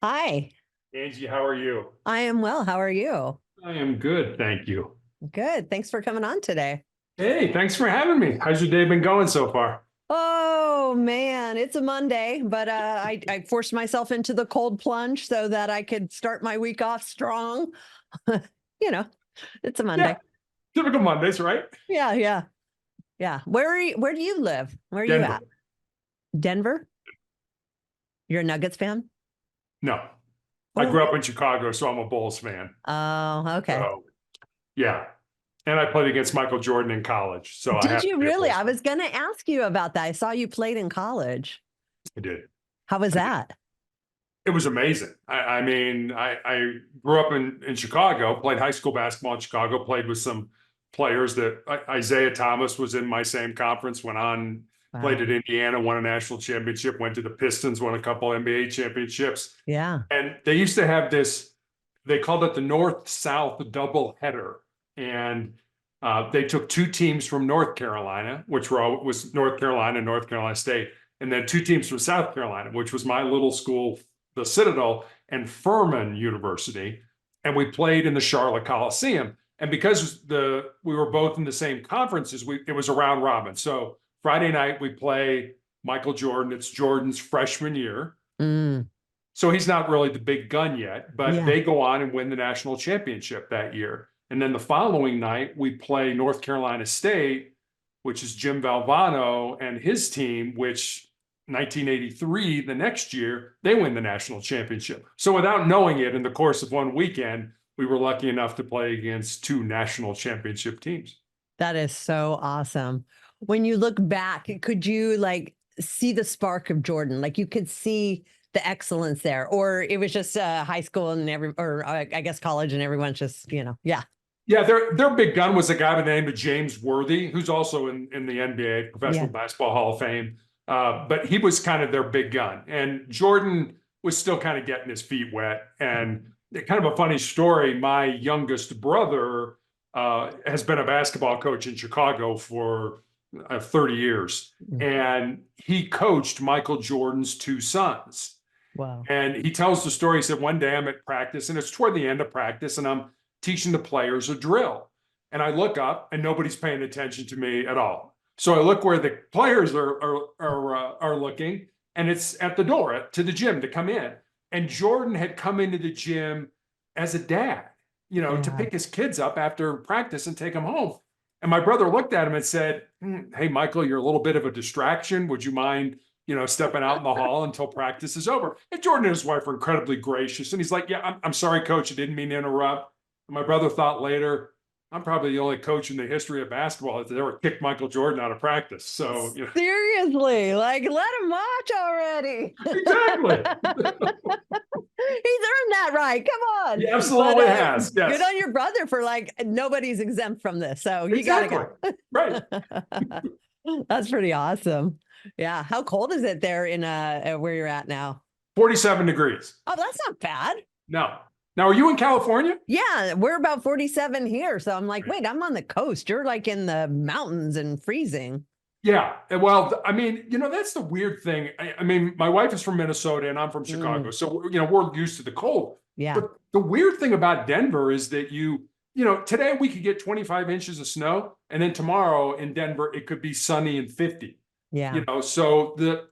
Hi, Angie, how are you? I am well. How are you? I am good, thank you. Good. Thanks for coming on today. Hey, thanks for having me. How's your day been going so far? Oh man, it's a Monday, but I forced myself into the cold plunge so that I could start my week off strong. you know, it's a Yeah, Monday. typical Mondays, right? Yeah, yeah, yeah. Where do you live? Where are you Denver. at? Denver? You're a Nuggets fan? No, I Oh, grew up in Chicago, so I'm a Bulls fan. oh, okay. So, yeah. And I played against Michael Jordan in college, so I Did have to you be a really? Bulls I fan. was gonna ask you about that. I saw you played in college. I did. How was I did. that? It was amazing. I grew up in Chicago, played high school basketball in Chicago, played with some players that Isaiah Thomas was in my same conference, went on, played Wow. at Indiana, won a national championship, went to the Pistons, won a couple NBA championships. Yeah. And they used to have this, they called it the North-South double header. And they took two teams from North Carolina, which was North Carolina, North Carolina State, and then two teams from South Carolina, which was my little school, the Citadel, and Furman University. And we played in the Charlotte Coliseum. And because we were both in the same conferences, it was a round robin. So Friday night we play Michael Jordan. It's Jordan's freshman year. Mm, So he's not really the big gun yet, but yeah. they go on and win the national championship that year. And then the following night, we play North Carolina State, which is Jim Valvano and his team, which 1983, the next year, they win the national championship. So without knowing it, in the course of one weekend, we were lucky enough to play against two national championship teams. That is so awesome. When you look back, could you like see the spark of Jordan? Like you could see the excellence there, or it was just high school and or I guess college and everyone's just, yeah. Yeah, their big gun was a guy by the name of James Worthy, who's also in the NBA, Professional Yeah. Basketball Hall of Fame. But he was kind of their big gun. And Jordan was still kind of getting his feet wet. And kind of a funny story, my youngest brother has been a basketball coach in Chicago for 30 years. Mm. And he coached Michael Jordan's two sons. Wow. And he tells the story. He said, one day I'm at practice, and it's toward the end of practice, and I'm teaching the players a drill. And I look up, and nobody's paying attention to me at all. So I look where the players are looking, and it's at the door to the gym to come in. And Jordan had come into the gym as a dad, to Yeah. pick his kids up after practice and take them home. And my brother looked at him and said, "Hey, Michael, you're a little bit of a distraction. Would you mind stepping out in the hall until practice is over?" And Jordan and his wife are incredibly gracious. And he's like, "Yeah, I'm sorry, coach. I didn't mean to interrupt." And my brother thought later, I'm probably the only coach in the history of basketball that ever kicked Michael Jordan out of practice. So, Seriously, like let him watch already. exactly. He's earned that right. Come on. He But absolutely has. good Yes, on your brother for like nobody's exempt from this. So you got exactly. to Right. go. That's pretty awesome. Yeah. How cold is it there in where you're at now? 47 degrees. Oh, that's not bad. No. Now, are you in California? Yeah, we're about 47 here. So I'm like, wait, I'm on the coast. You're like in the mountains and freezing. Yeah. Well, I mean, that's the weird thing. I mean, my wife is from Minnesota and I'm from Chicago. Mm, So, we're used to the cold. yeah. But the weird thing about Denver is that today we could get 25 inches of snow. And then tomorrow in Denver, it could be sunny and 50. Yeah. So the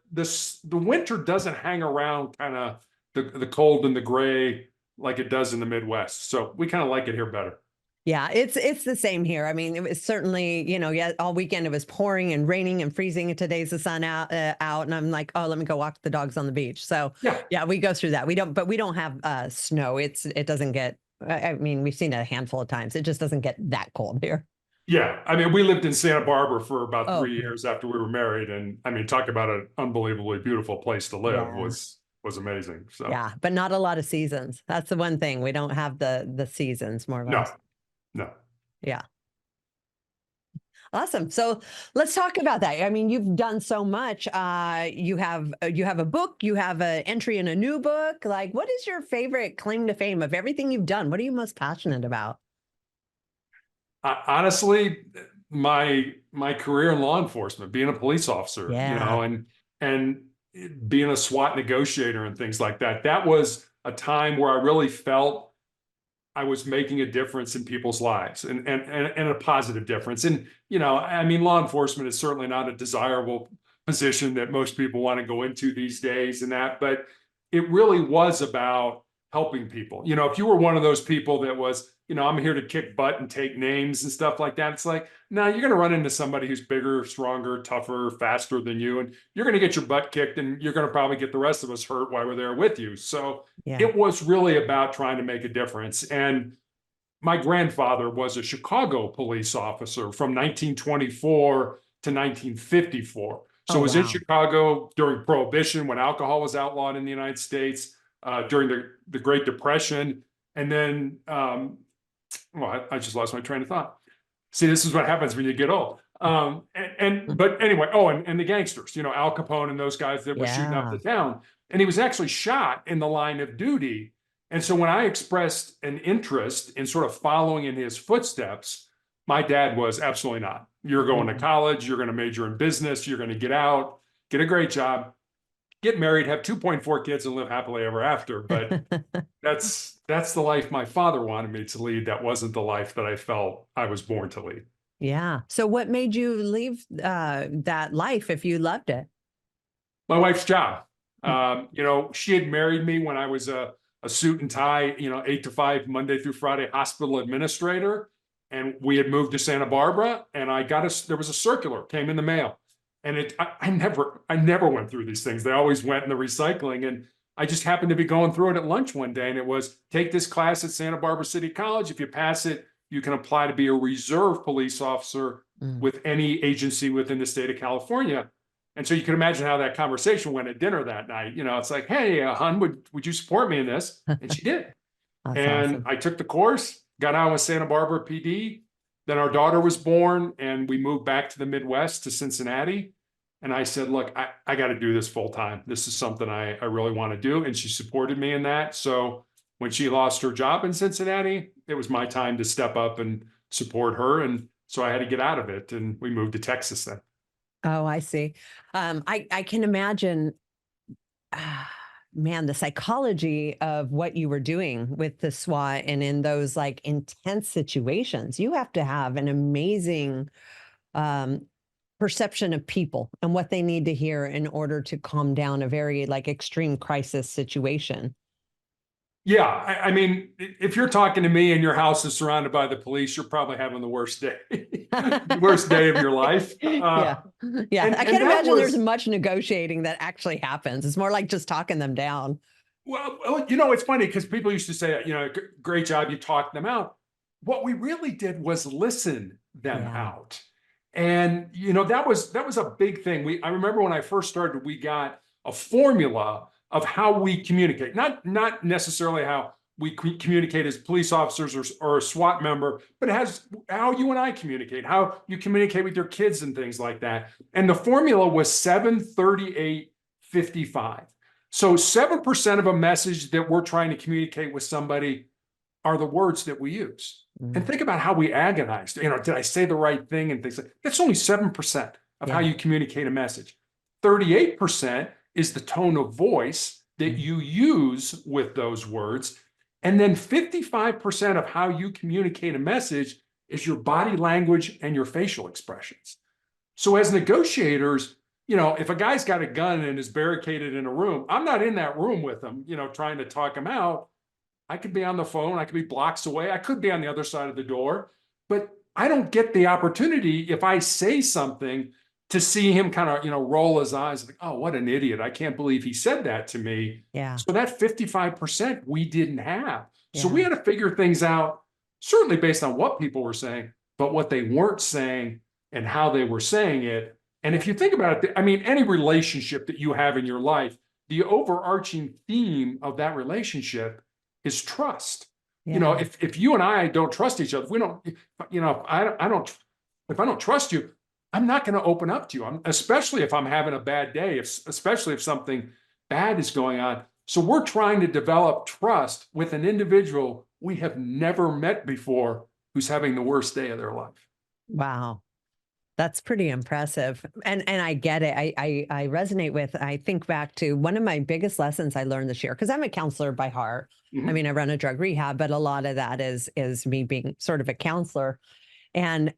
winter doesn't hang around kind of the cold and the gray like it does in the Midwest. So we kind of like it here better. Yeah, it's the same here. I mean, it was certainly, yeah, all weekend it was pouring and raining and freezing, and today's the sun out, and I'm like, oh, let me go walk the dogs on the beach. So Yeah. yeah, we go through that. But we don't have snow. It doesn't get. I mean, we've seen it a handful of times. It just doesn't get that cold here. Yeah. I mean, we lived in Santa Barbara for about Oh, 3 years after we were married. And I mean, talk about an unbelievably beautiful place to live yeah, was amazing. So yeah, but not a lot of seasons. That's the one thing we don't have the seasons more or no, less. no. Yeah. Awesome. So let's talk about that. I mean, you've done so much. You have a book, you have an entry in a new book. Like, what is your favorite claim to fame of everything you've done? What are you most passionate about? Honestly, my career in law enforcement, being a police officer, Yeah. and being a SWAT negotiator and things like that, that was a time where I really felt I was making a difference in people's lives, and a positive difference. And, you know, I mean, law enforcement is certainly not a desirable position that most people want to go into these days and that, but it really was about helping people. You know, if you were one of those people that was, you know, I'm here to kick butt and take names and stuff like that, it's like, no, you're going to run into somebody who's bigger, stronger, tougher, faster than you, and you're going to get your butt kicked, and you're going to probably get the rest of us hurt while we're there with you. So Yeah. it was really about trying to make a difference. And my grandfather was a Chicago police officer from 1924 to 1954. So Oh, it was in wow. Chicago during Prohibition, when alcohol was outlawed in the United States, during the Great Depression. And then, well, I just lost my train of thought. See, this is what happens when you get old. But anyway, oh, and the gangsters, you know, Al Capone and those guys that were shooting up the town. And he was actually shot in the line of duty. And so when I expressed an interest in sort of following in his footsteps, my dad was absolutely not. You're going to college, you're going to major in business, you're going to get out, get a great job, get married, have 2.4 kids, and live happily ever after. But that's the life my father wanted me to lead. That wasn't the life that I felt I was born to lead. Yeah. So what made you leave that life if you loved it? My wife's job. You know, she had married me when I was a suit and tie, you know, 8 to 5, Monday through Friday hospital administrator. And we had moved to Santa Barbara, and there was a circular came in the mail. And I never went through these things. They always went in the recycling. And I just happened to be going through it at lunch one day. And it was, take this class at Santa Barbara City College. If you pass it, you can apply to be a reserve police officer with any agency within the state of California. And so you can imagine how that conversation went at dinner that night. You know, it's like, hey, hon, would you support me in this? And she did. And Awesome. I took the course, got out with Santa Barbara PD. Then our daughter was born, and we moved back to the Midwest, to Cincinnati. And I said, look, I got to do this full time. This is something I really want to do. And she supported me in that. So when she lost her job in Cincinnati, it was my time to step up and support her. And so I had to get out of it, and we moved to Texas then. Oh, I see. I can imagine, man, the psychology of what you were doing with the SWAT and in those like intense situations. You have to have an amazing perception of people and what they need to hear in order to calm down a very like extreme crisis situation. Yeah, I mean, if you're talking to me and your house is surrounded by the police, you're probably having the worst day, the worst day of your life. Yeah. I can't imagine there's much negotiating that actually happens. It's more like just talking them down. Well, you know, it's funny because people used to say, you know, great job, you talked them out. What we really did was listen them out. And, you know, that was a big thing. I remember when I first started, we got a formula of how we communicate, not necessarily how we communicate as police officers or a SWAT member, but it has how you and I communicate, how you communicate with your kids and things like that. And the formula was 7-38-55. So 7% of a message that we're trying to communicate with somebody are the words that we use. And think about how we agonized. You know, did I say the right thing and things like that? That's only 7% of how you communicate a message. 38% is the tone of voice that you use with those words. And then 55% of how you communicate a message is your body language and your facial expressions. So as negotiators, you know, if a guy's got a gun and is barricaded in a room, I'm not in that room with him, you know, trying to talk him out. I could be on the phone, I could be blocks away, I could be on the other side of the door, but I don't get the opportunity if I say something to see him kind of, you know, roll his eyes like, oh, what an idiot. I can't believe he said that to me. Yeah. So that 55% we didn't have. So we had to figure things out, certainly based on what people were saying, but what they weren't saying and how they were saying it. And if you think about it, I mean, any relationship that you have in your life, the overarching theme of that relationship is trust. You know, if you and I don't trust each other, if we don't, you know, if I don't trust you, I'm not going to open up to you, especially if I'm having a bad day, especially if something bad is going on. So we're trying to develop trust with an individual we have never met before who's having the worst day of their life. Wow. That's pretty impressive. And I get it. I resonate with, I think back to one of my biggest lessons I learned this year, because I'm a counselor by heart. I Mhm. mean, I run a drug rehab, but a lot of that is me being sort of a counselor. And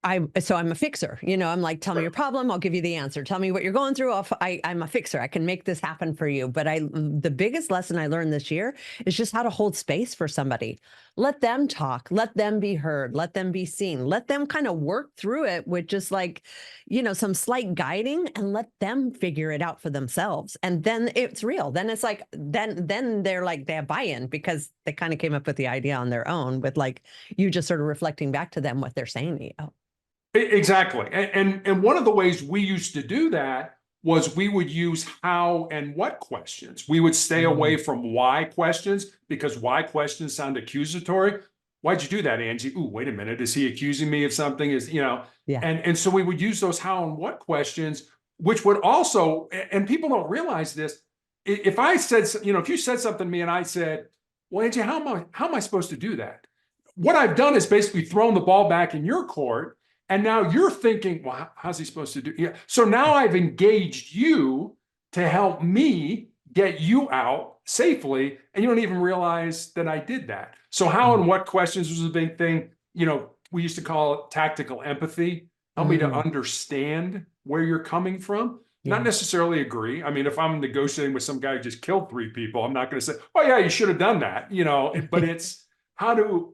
I'm a fixer, I'm like, tell me your problem. I'll give you the answer. Tell me what you're going through. I'm a fixer. I can make this happen for you. But the biggest lesson I learned this year is just how to hold space for somebody. Let them talk, let them be heard, let them be seen, let them kind of work through it with just like, some slight guiding, and let them figure it out for themselves. And then it's real. Then it's like, then they're like, they have buy-in because they kind of came up with the idea on their own, with like you just sort of reflecting back to them what they're saying to you. Exactly. And one of the ways we used to do that was we would use how and what questions. We would stay away Mm. from why questions because why questions sound accusatory. Why'd you do that, Angie? Ooh, wait a minute. Is he accusing me of something? Yeah. And so we would use those how and what questions, which would also, and people don't realize this. If I said, if you said something to me and I said, well, Angie, how am I supposed to do that? What I've done is basically thrown the ball back in your court. And now you're thinking, well, how's he supposed to do? Yeah. So now I've engaged you to help me get you out safely. And you don't even realize that I did that. So how and what questions was a big thing. We used to call it tactical empathy. Help me to Mm. understand where you're coming from. Not Yeah. necessarily agree. I mean, if I'm negotiating with some guy who just killed 3 people, I'm not going to say, oh yeah, you should have done that. But it's how do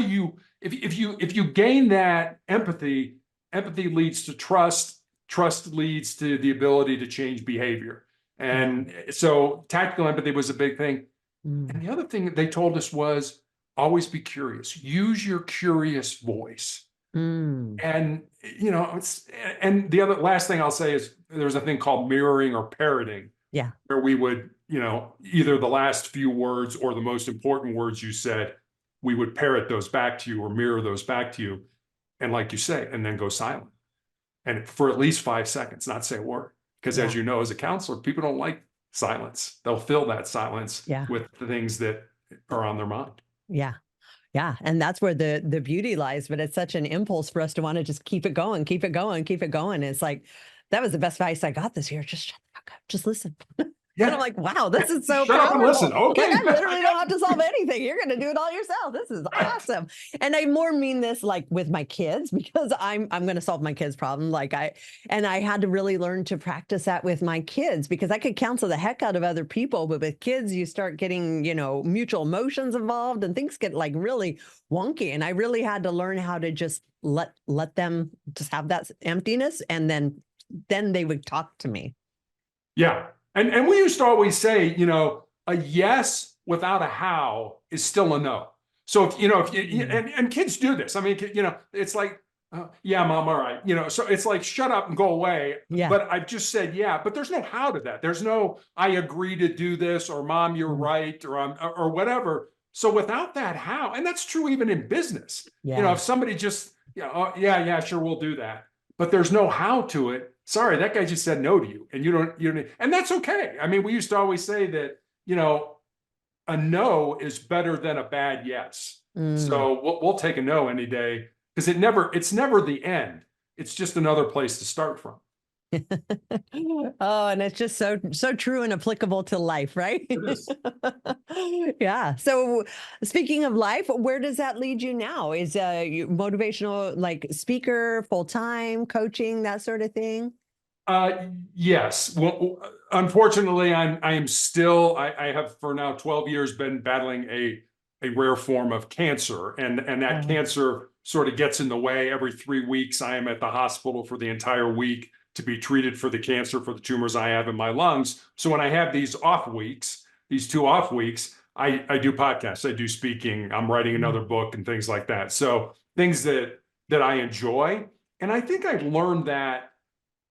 you if you gain that empathy, empathy leads to trust leads to the ability to change behavior. Yeah. And so tactical empathy was a big thing. And Mm. the other thing that they told us was always be curious, use your curious voice. Mm. And and the other last thing I'll say is there's a thing called mirroring or parroting, Yeah. where we would, either the last few words or the most important words you said, we would parrot those back to you or mirror those back to you. And like you say, and then go silent. And for at least 5 seconds, not say a word. Because as Yeah. you know, as a counselor, people don't like silence. They'll fill that silence Yeah. with the things that are on their mind. Yeah. Yeah. And that's where the beauty lies. But it's such an impulse for us to want to just keep it going, keep it going, keep it going. It's like, that was the best advice I got this year. Just shut the fuck up. Just listen. And I'm Yeah. like, wow, this is so Shut up and listen. powerful. Like, Okay. I literally don't have to solve anything. You're going to do it all yourself. This is Right. awesome. And I more mean this like with my kids, because I'm going to solve my kids' problem. And I had to really learn to practice that with my kids, because I could counsel the heck out of other people, but with kids, you start getting, mutual emotions involved, and things get like really wonky. And I really had to learn how to just let them just have that emptiness, and then they would talk to me. Yeah. And we used to always say, a yes without a how is still a no. So if Mm. and kids do this. I mean, it's like, yeah, mom, all right. So it's like, shut up and go away. Yeah. But I've just said, yeah, but there's no how to that. There's no, I agree to do this, or mom, you're Mm. right, or whatever. So without that how, and that's true even in business, Yeah. if somebody just, oh, yeah, sure, we'll do that, but there's no how to it. Sorry, that guy just said no to you, and and that's okay. I mean, we used to always say that, a no is better than a bad yes. Mm. So we'll take a no any day, because it's never the end. It's just another place to start from. Oh, and it's just so true and applicable to life, right? It is. Yeah. So speaking of life, where does that lead you now? Is you motivational, like, speaker, full-time coaching, that sort of thing? Yes. Well, unfortunately, I am still, I have for now 12 years been battling a rare form of cancer, and that Oh. cancer sort of gets in the way. Every 3 weeks, I am at the hospital for the entire week to be treated for the cancer, for the tumors I have in my lungs. So when I have these off weeks, these 2 off weeks, I do podcasts, I do speaking, I'm writing Mm. another book and things like that. So things that I enjoy. And I think I learned that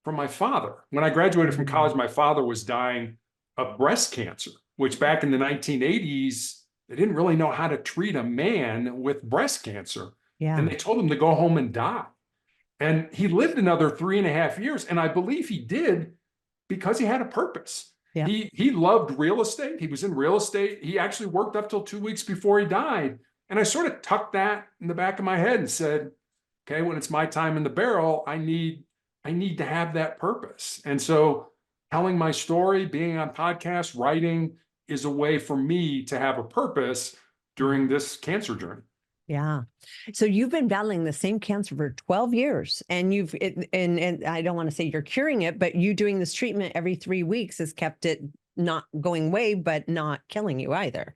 from my father. When I graduated from Mm. college, my father was dying of breast cancer, which back in the 1980s, they didn't really know how to treat a man with breast cancer. And Yeah. they told him to go home and die. And he lived another 3.5 years. And I believe he did because he had a purpose. Yeah. He loved real estate. He was in real estate. He actually worked up till 2 weeks before he died. And I sort of tucked that in the back of my head and said, okay, when it's my time in the barrel, I need to have that purpose. And so telling my story, being on podcasts, writing is a way for me to have a purpose during this cancer journey. Yeah. So you've been battling the same cancer for 12 years, and and I don't want to say you're curing it, but you doing this treatment every 3 weeks has kept it not going away, but not killing you either.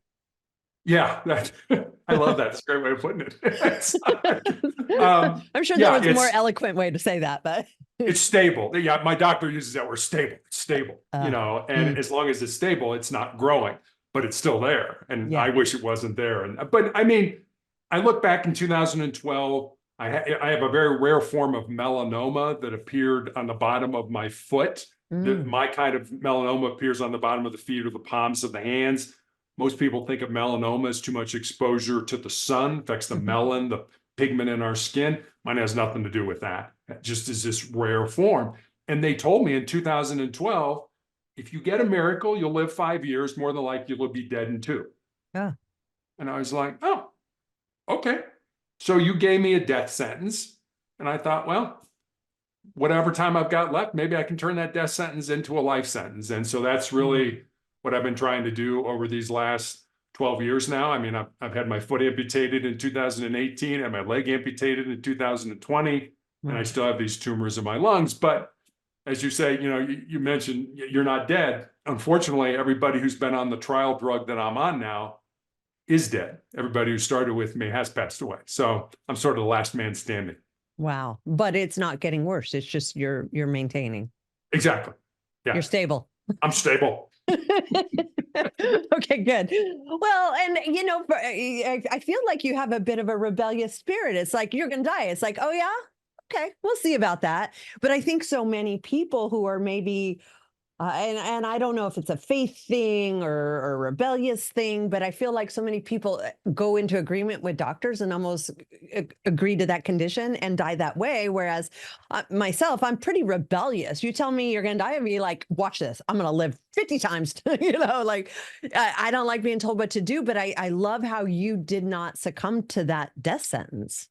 Yeah, I love that. It's a great way of putting it. I'm sure yeah, there was a more eloquent way to say that, but it's stable. Yeah, my doctor uses that word stable. It's stable, and as long as it's stable, it's not growing, but it's still there. And yeah. I wish it wasn't there. But I mean, I look back in 2012. I have a very rare form of melanoma that appeared on the bottom of my foot. My kind of melanoma appears on the bottom of the feet or the palms of the hands. Most people think of melanoma as too much exposure to the sun, affects the melanin, the pigment in our skin. Mine has nothing to do with that. It just is this rare form. And they told me in 2012, if you get a miracle, you'll live 5 years. More than likely, you'll be dead in 2. Yeah. And I was like, oh, okay. So you gave me a death sentence. And I thought, well, whatever time I've got left, maybe I can turn that death sentence into a life sentence. And so that's really what I've been trying to do over these last 12 years now. I mean, I've had my foot amputated in 2018 and my leg amputated in 2020, and I still have these tumors in my lungs. But as you say, you mentioned you're not dead. Unfortunately, everybody who's been on the trial drug that I'm on now is dead. Everybody who started with me has passed away. So I'm sort of the last man standing. Wow. But it's not getting worse. It's just you're maintaining. Exactly. Yeah. You're stable. I'm stable. Okay, good. Well, and I feel like you have a bit of a rebellious spirit. It's like, you're going to die. It's like, oh yeah, okay, we'll see about that. But I think so many people who are maybe, and I don't know if it's a faith thing or a rebellious thing, but I feel like so many people go into agreement with doctors and almost agree to that condition and die that way. Whereas myself, I'm pretty rebellious. You tell me you're going to die, and be like, watch this. I'm going to live 50 times. Like I don't like being told what to do, but I love how you did not succumb to that death sentence.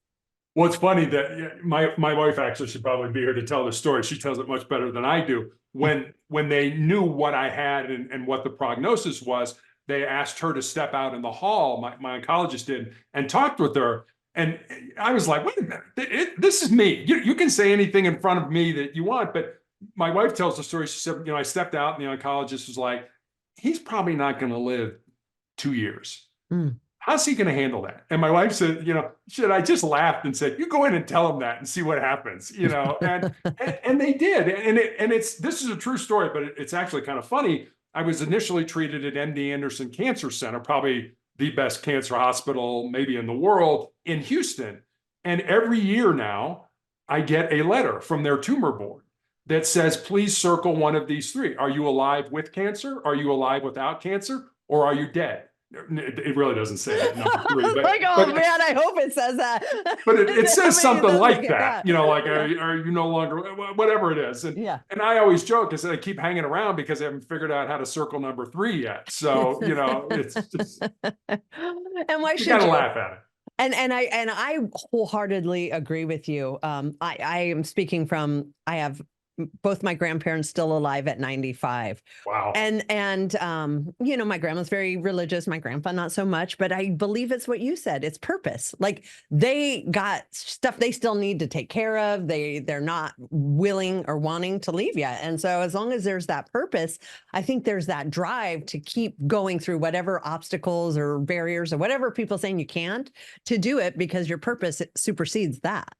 Well, it's funny that my wife actually should probably be here to tell the story. She tells it much better than I do. When they knew what I had and what the prognosis was, they asked her to step out in the hall, my oncologist did, and talked with her. And I was like, wait a minute, this is me. You can say anything in front of me that you want. But my wife tells the story. She said, I stepped out and the oncologist was like, he's probably not going to live 2 years. How's he going to handle that? And my wife said, I just laughed and said, you go in and tell him that and see what happens, and they did. And this is a true story, but it's actually kind of funny. I was initially treated at MD Anderson Cancer Center, probably the best cancer hospital maybe in the world, in Houston. And every year now I get a letter from their tumor board that says, please circle one of these 3. Are you alive with cancer? Are you alive without cancer? Or are you dead? It really doesn't say that number 3. But, man, I hope it says that. But it says something like that, like, are you no longer, whatever it is. And I always joke because I keep hanging around because I haven't figured out how to circle number 3 yet. So, it's just, and why should you gotta laugh at it. And I wholeheartely agree with you. I am speaking from, I have both my grandparents still alive at 95. Wow. And my grandma's very religious, my grandpa not so much, but I believe it's what you said. It's purpose. Like, they got stuff they still need to take care of. They're not willing or wanting to leave yet. And so as long as there's that purpose, I think there's that drive to keep going through whatever obstacles or barriers or whatever people saying you can't, to do it, because your purpose supersedes that.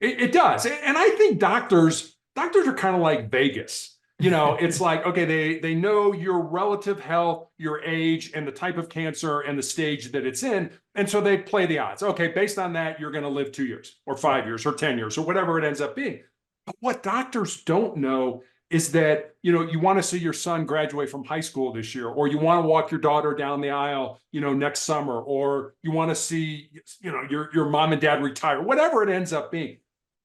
It does. And I think doctors are kind of like Vegas. It's like, okay, they know your relative health, your age, and the type of cancer and the stage that it's in. And so they play the odds. Okay, based on that, you're going to live 2 years or 5 years or 10 years or whatever it ends up being. But what doctors don't know is that, you want to see your son graduate from high school this year, or you want to walk your daughter down the aisle, next summer, or you want to see, your mom and dad retire, whatever it ends up being.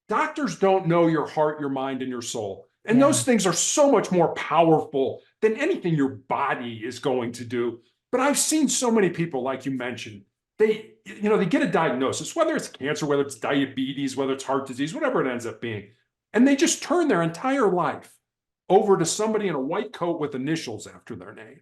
Doctors don't know your heart, your mind, and your soul. And those things are so much more powerful than anything your body is going to do. But I've seen so many people, like you mentioned, they get a diagnosis, whether it's cancer, whether it's diabetes, whether it's heart disease, whatever it ends up being. And they just turn their entire life over to somebody in a white coat with initials after their name.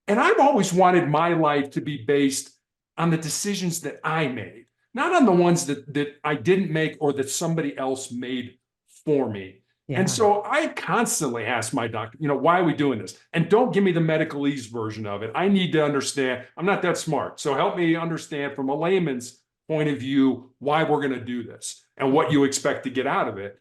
And I've always wanted my life to be based on the decisions that I made, not on the ones that I didn't make or that somebody else made for me. Yeah. And so I constantly ask my doctor, why are we doing this? And don't give me the medicalese version of it. I need to understand. I'm not that smart. So help me understand from a layman's point of view why we're going to do this and what you expect to get out of it.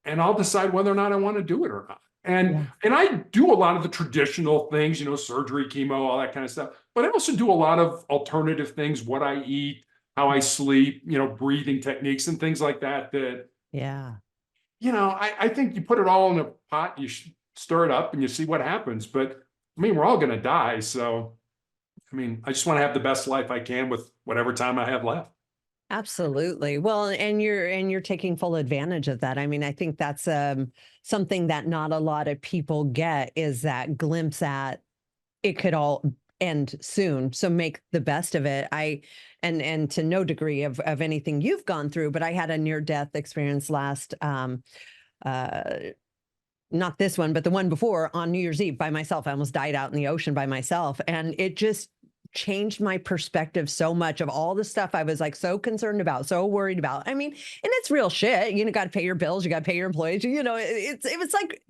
And I'll decide whether or not I want to do it or not. And I do a lot of the traditional things, surgery, chemo, all that kind of stuff. But I also do a lot of alternative things, what I eat, how I sleep, breathing techniques and things like that. I think you put it all in a pot, you stir it up and you see what happens. But we're all going to die. So, I just want to have the best life I can with whatever time I have left. Absolutely. Well, and you're taking full advantage of that. I think that's something that not a lot of people get, is that glimpse at it could all end soon. So make the best of it. And to no degree of anything you've gone through, but I had a near-death experience last not this one, but the one before, on New Year's Eve by myself. I almost died out in the ocean by myself. And it just changed my perspective so much of all the stuff I was like so concerned about, so worried about. And it's real shit. Got to pay your bills, you got to pay your employees, it was like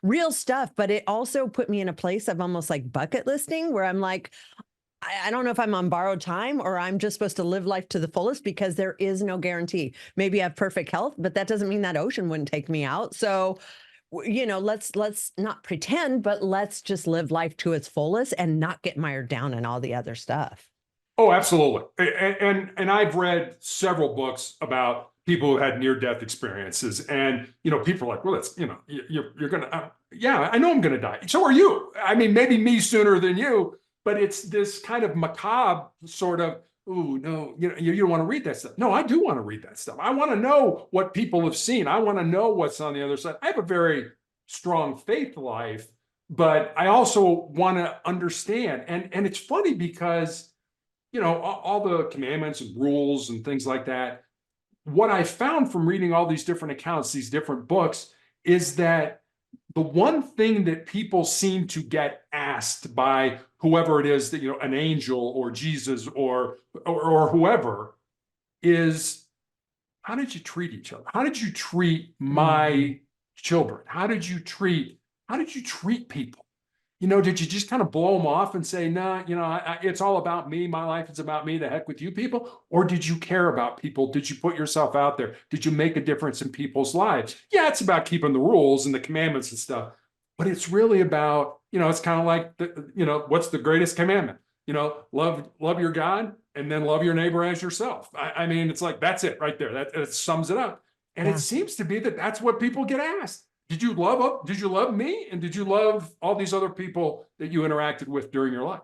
real stuff, but it also put me in a place of almost like bucket listing, where I'm like, I don't know if I'm on borrowed time or I'm just supposed to live life to the fullest, because there is no guarantee. Maybe I have perfect health, but that doesn't mean that ocean wouldn't take me out. So let's not pretend, but let's just live life to its fullest and not get mired down in all the other stuff. Oh, absolutely. And I've read several books about people who had near-death experiences, and people are like, well, it's you're gonna yeah, I know I'm gonna die. So are you. Maybe me sooner than you, but it's this kind of macabre sort of, oh no, you don't want to read that stuff. No, I do want to read that stuff. I want to know what people have seen. I want to know what's on the other side. I have a very strong faith life, but I also want to understand. And it's funny because, all the commandments and rules and things like that, what I found from reading all these different accounts, these different books, is that the one thing that people seem to get asked by whoever it is, that an angel or Jesus or whoever, is, how did you treat each other? How did you treat my children? How did you treat people? Did you just kind of blow them off and say, nah, it's all about me. My life is about me. The heck with you people. Or did you care about people? Did you put yourself out there? Did you make a difference in people's lives? Yeah, it's about keeping the rules and the commandments and stuff. But it's really about, it's kind of like, what's the greatest commandment? Love your God and then love your neighbor as yourself. It's like, that's it right there. That sums it up. And it seems to be that that's what people get asked. Did you love me? And did you love all these other people that you interacted with during your life?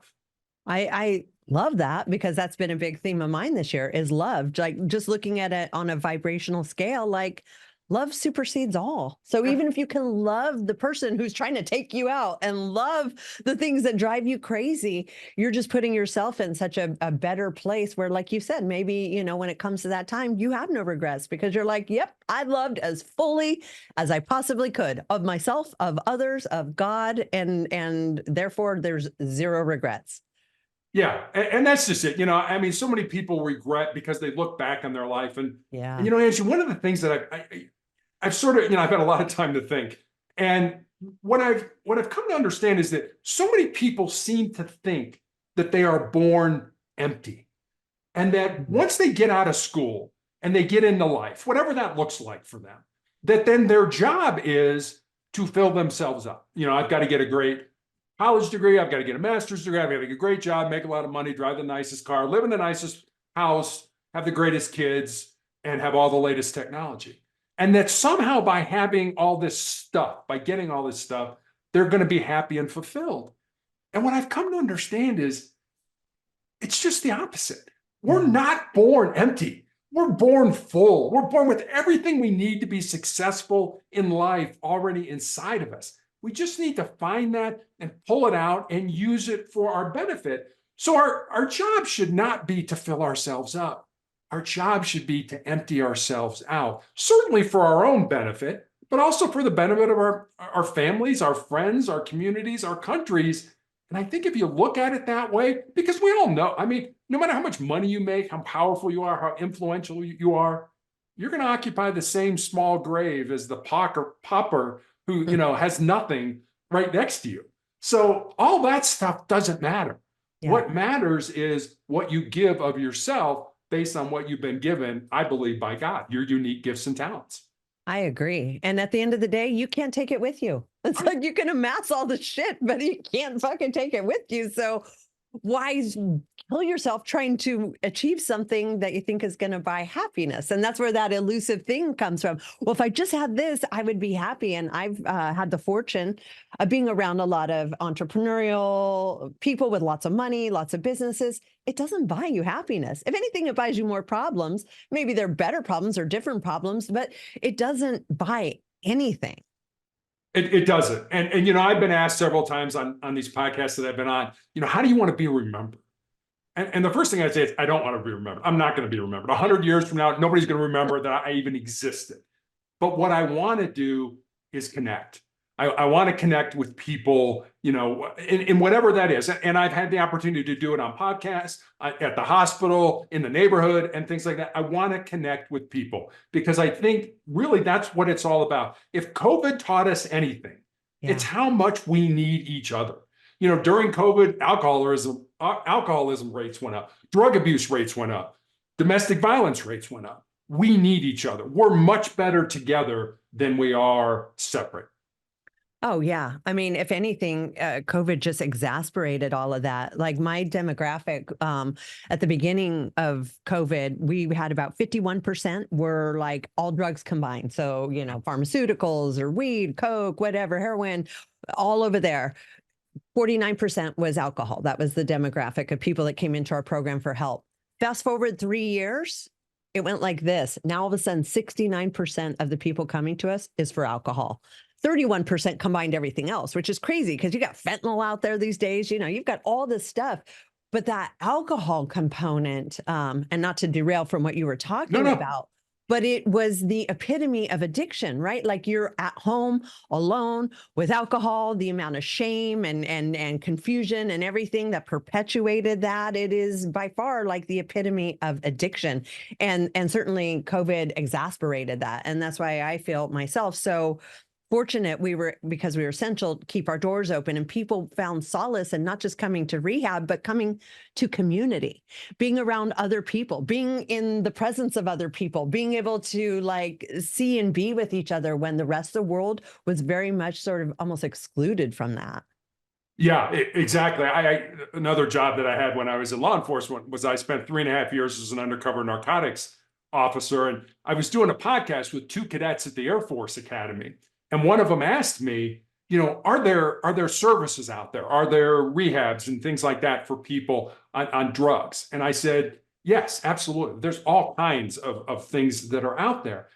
I love that, because that's been a big theme of mine this year, is love. Like, just looking at it on a vibrational scale, like love supersedes all. So even if you can love the person who's trying to take you out and love the things that drive you crazy, you're just putting yourself in such a better place where, like you said, maybe, when it comes to that time, you have no regrets, because you're like, yep, I loved as fully as I possibly could of myself, of others, of God. And therefore there's zero regrets. Yeah. And that's just it. So many people regret because they look back on their life. And Angie, one of the things that I've sort of, I've had a lot of time to think. And what I've come to understand is that so many people seem to think that they are born empty. And that once they get out of school and they get into life, whatever that looks like for them, that then their job is to fill themselves up. I've got to get a great college degree, I've got to get a master's degree, I've got to get a great job, make a lot of money, drive the nicest car, live in the nicest house, have the greatest kids, and have all the latest technology. And that somehow by having all this stuff, by getting all this stuff, they're going to be happy and fulfilled. And what I've come to understand is it's just the opposite. We're not born empty. We're born full. We're born with everything we need to be successful in life already inside of us. We just need to find that and pull it out and use it for our benefit, So our job should not be to fill ourselves up. Our job should be to empty ourselves out, certainly for our own benefit, but also for the benefit of our families, our friends, our communities, our countries. And I think if you look at it that way, because we all know, I mean, no matter how much money you make, how powerful you are, how influential you are, you're going to occupy the same small grave as the pauper who, has nothing right next to you. So all that stuff doesn't matter. Yeah. What matters is what you give of yourself based on what you've been given, I believe, by God, your unique gifts and talents. I agree. And at the end of the day, you can't take it with you. It's like you can amass all the shit, but you can't fucking take it with you. So why kill yourself trying to achieve something that you think is going to buy happiness? And that's where that elusive thing comes from. Well, if I just had this, I would be happy. And I've had the fortune of being around a lot of entrepreneurial people with lots of money, lots of businesses. It doesn't buy you happiness. If anything, it buys you more problems. Maybe they're better problems or different problems, but it doesn't buy anything. It doesn't. And I've been asked several times on these podcasts that I've been on, how do you want to be remembered? And the first thing I say is, I don't want to be remembered. I'm not going to be remembered. 100 years from now, nobody's going to remember that I even existed. But what I want to do is connect. I want to connect with people, in whatever that is. And I've had the opportunity to do it on podcasts, at the hospital, in the neighborhood, and things like that. I want to connect with people because I think really that's what it's all about. If COVID taught us anything, it's how much we need each other. During COVID, alcoholism rates went up, drug abuse rates went up, domestic violence rates went up. We need each other. We're much better together than we are separate. Oh, yeah. I mean, if anything, COVID just exasperated all of that. Like my demographic at the beginning of COVID, we had about 51% were like all drugs combined. So, pharmaceuticals or weed, coke, whatever, heroin, all over there. 49% was alcohol. That was the demographic of people that came into our program for help. Fast forward 3 years, it went like this. Now, all of a sudden, 69% of the people coming to us is for alcohol. 31% combined everything else, which is crazy because you got fentanyl out there these days. You've got all this stuff. But that alcohol component, and not to derail from what you were talking about, but it was the epitome of addiction, right? Like you're at home alone with alcohol, the amount of shame and confusion and everything that perpetuated that. It is by far like the epitome of addiction. And certainly COVID exasperated that. And that's why I feel myself so fortunate because we were essential to keep our doors open, and people found solace in not just coming to rehab, but coming to community, being around other people, being in the presence of other people, being able to like see and be with each other when the rest of the world was very much sort of almost excluded from that. Yeah, exactly. Another job that I had when I was in law enforcement was I spent 3.5 years as an undercover narcotics officer. And I was doing a podcast with 2 cadets at the Air Force Academy. And one of them asked me, are there services out there? Are there rehabs and things like that for people on drugs? And I said, yes, absolutely. There's all kinds of things that are out there.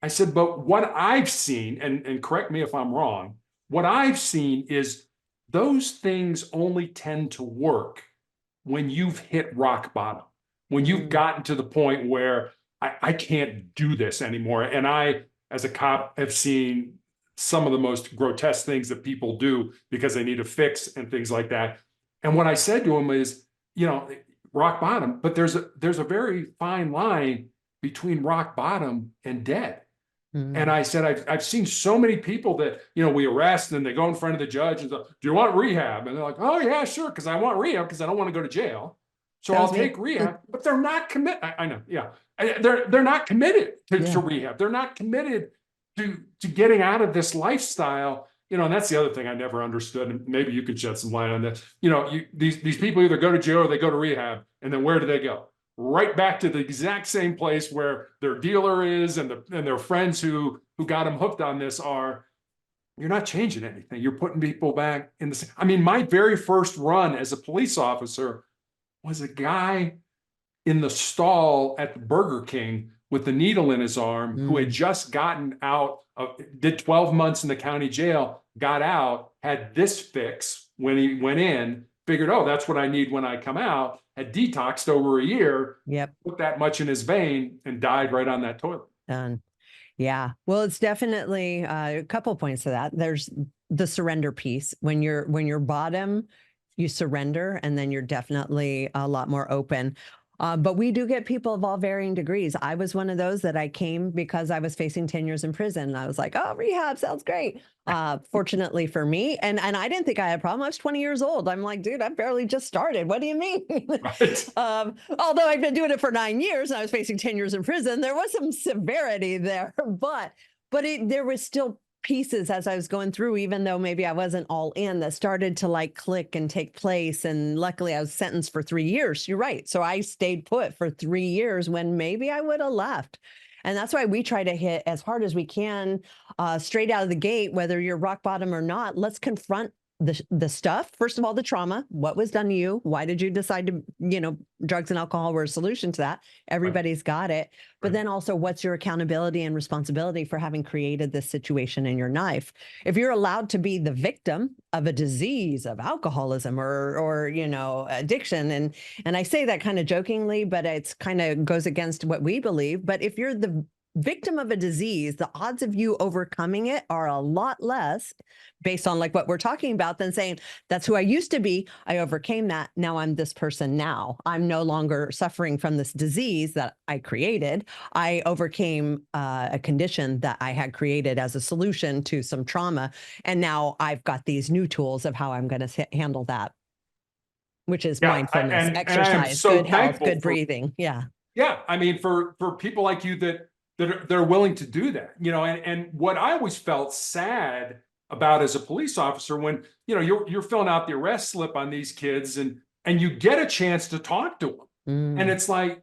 I said, but what I've seen, and correct me if I'm wrong, what I've seen is those things only tend to work when you've hit rock bottom, when you've gotten to the point where I can't do this anymore. And I, as a cop, have seen some of the most grotesque things that people do because they need a fix and things like that. And what I said to him is, rock bottom, but there's a very fine line between rock bottom and dead. And I said, I've seen so many people that, we arrest and they go in front of the judge and say, do you want rehab? And they're like, oh yeah, sure. Cause I want rehab because I don't want to go to jail. So I'll take rehab, but they're not committed. I know. Yeah. They're not committed to rehab. They're not committed to getting out of this lifestyle, and that's the other thing I never understood. And maybe you could shed some light on this. These people either go to jail or they go to rehab, and then where do they go? Right back to the exact same place where their dealer is and their friends who got them hooked on this are. You're not changing anything. You're putting people back in the same. I mean, my very first run as a police officer was a guy in the stall at the Burger King with the needle in his arm, who had just gotten out did 12 months in the county jail, got out, had this fix when he went in, figured, oh, that's what I need when I come out, had detoxed over a year, Yep. put that much in his vein and died right on that toilet. Done. Yeah. Well, it's definitely a couple points to that. There's the surrender piece. When you're bottom, you surrender, and then you're definitely a lot more open. But we do get people of all varying degrees. I was one of those that I came because I was facing 10 years in prison. And I was like, oh, rehab sounds great. Fortunately for me, and I didn't think I had a problem. I was 20 years old. I'm like, dude, I barely just started. What do you mean? Right. Although I've been doing it for 9 years and I was facing 10 years in prison, there was some severity there, but there was still pieces as I was going through, even though maybe I wasn't all in, that started to like click and take place. And luckily I was sentenced for 3 years. You're right. So I stayed put for 3 years when maybe I would have left. And that's why we try to hit as hard as we can, straight out of the gate, whether you're rock bottom or not. Let's confront the stuff. First of all, the trauma, what was done to you? Why did you decide to, drugs and alcohol were a solution to that? Everybody's got it. But then also, what's your accountability and responsibility for having created this situation in your life? If you're allowed to be the victim of a disease of alcoholism or addiction, and I say that kind of jokingly, but it's kind of goes against what we believe. But if you're the victim of a disease, the odds of you overcoming it are a lot less, based on like what we're talking about, than saying, that's who I used to be. I overcame that. Now I'm this person now. I'm no longer suffering from this disease that I created. I overcame a condition that I had created as a solution to some trauma. And now I've got these new tools of how I'm going to handle that, which is mindfulness, exercise, so good health, good breathing. Yeah. Yeah. I mean, for people like you that are willing to do that, and what I always felt sad about as a police officer, when, you're filling out the arrest slip on these kids and you get a chance to talk to them. And it's like,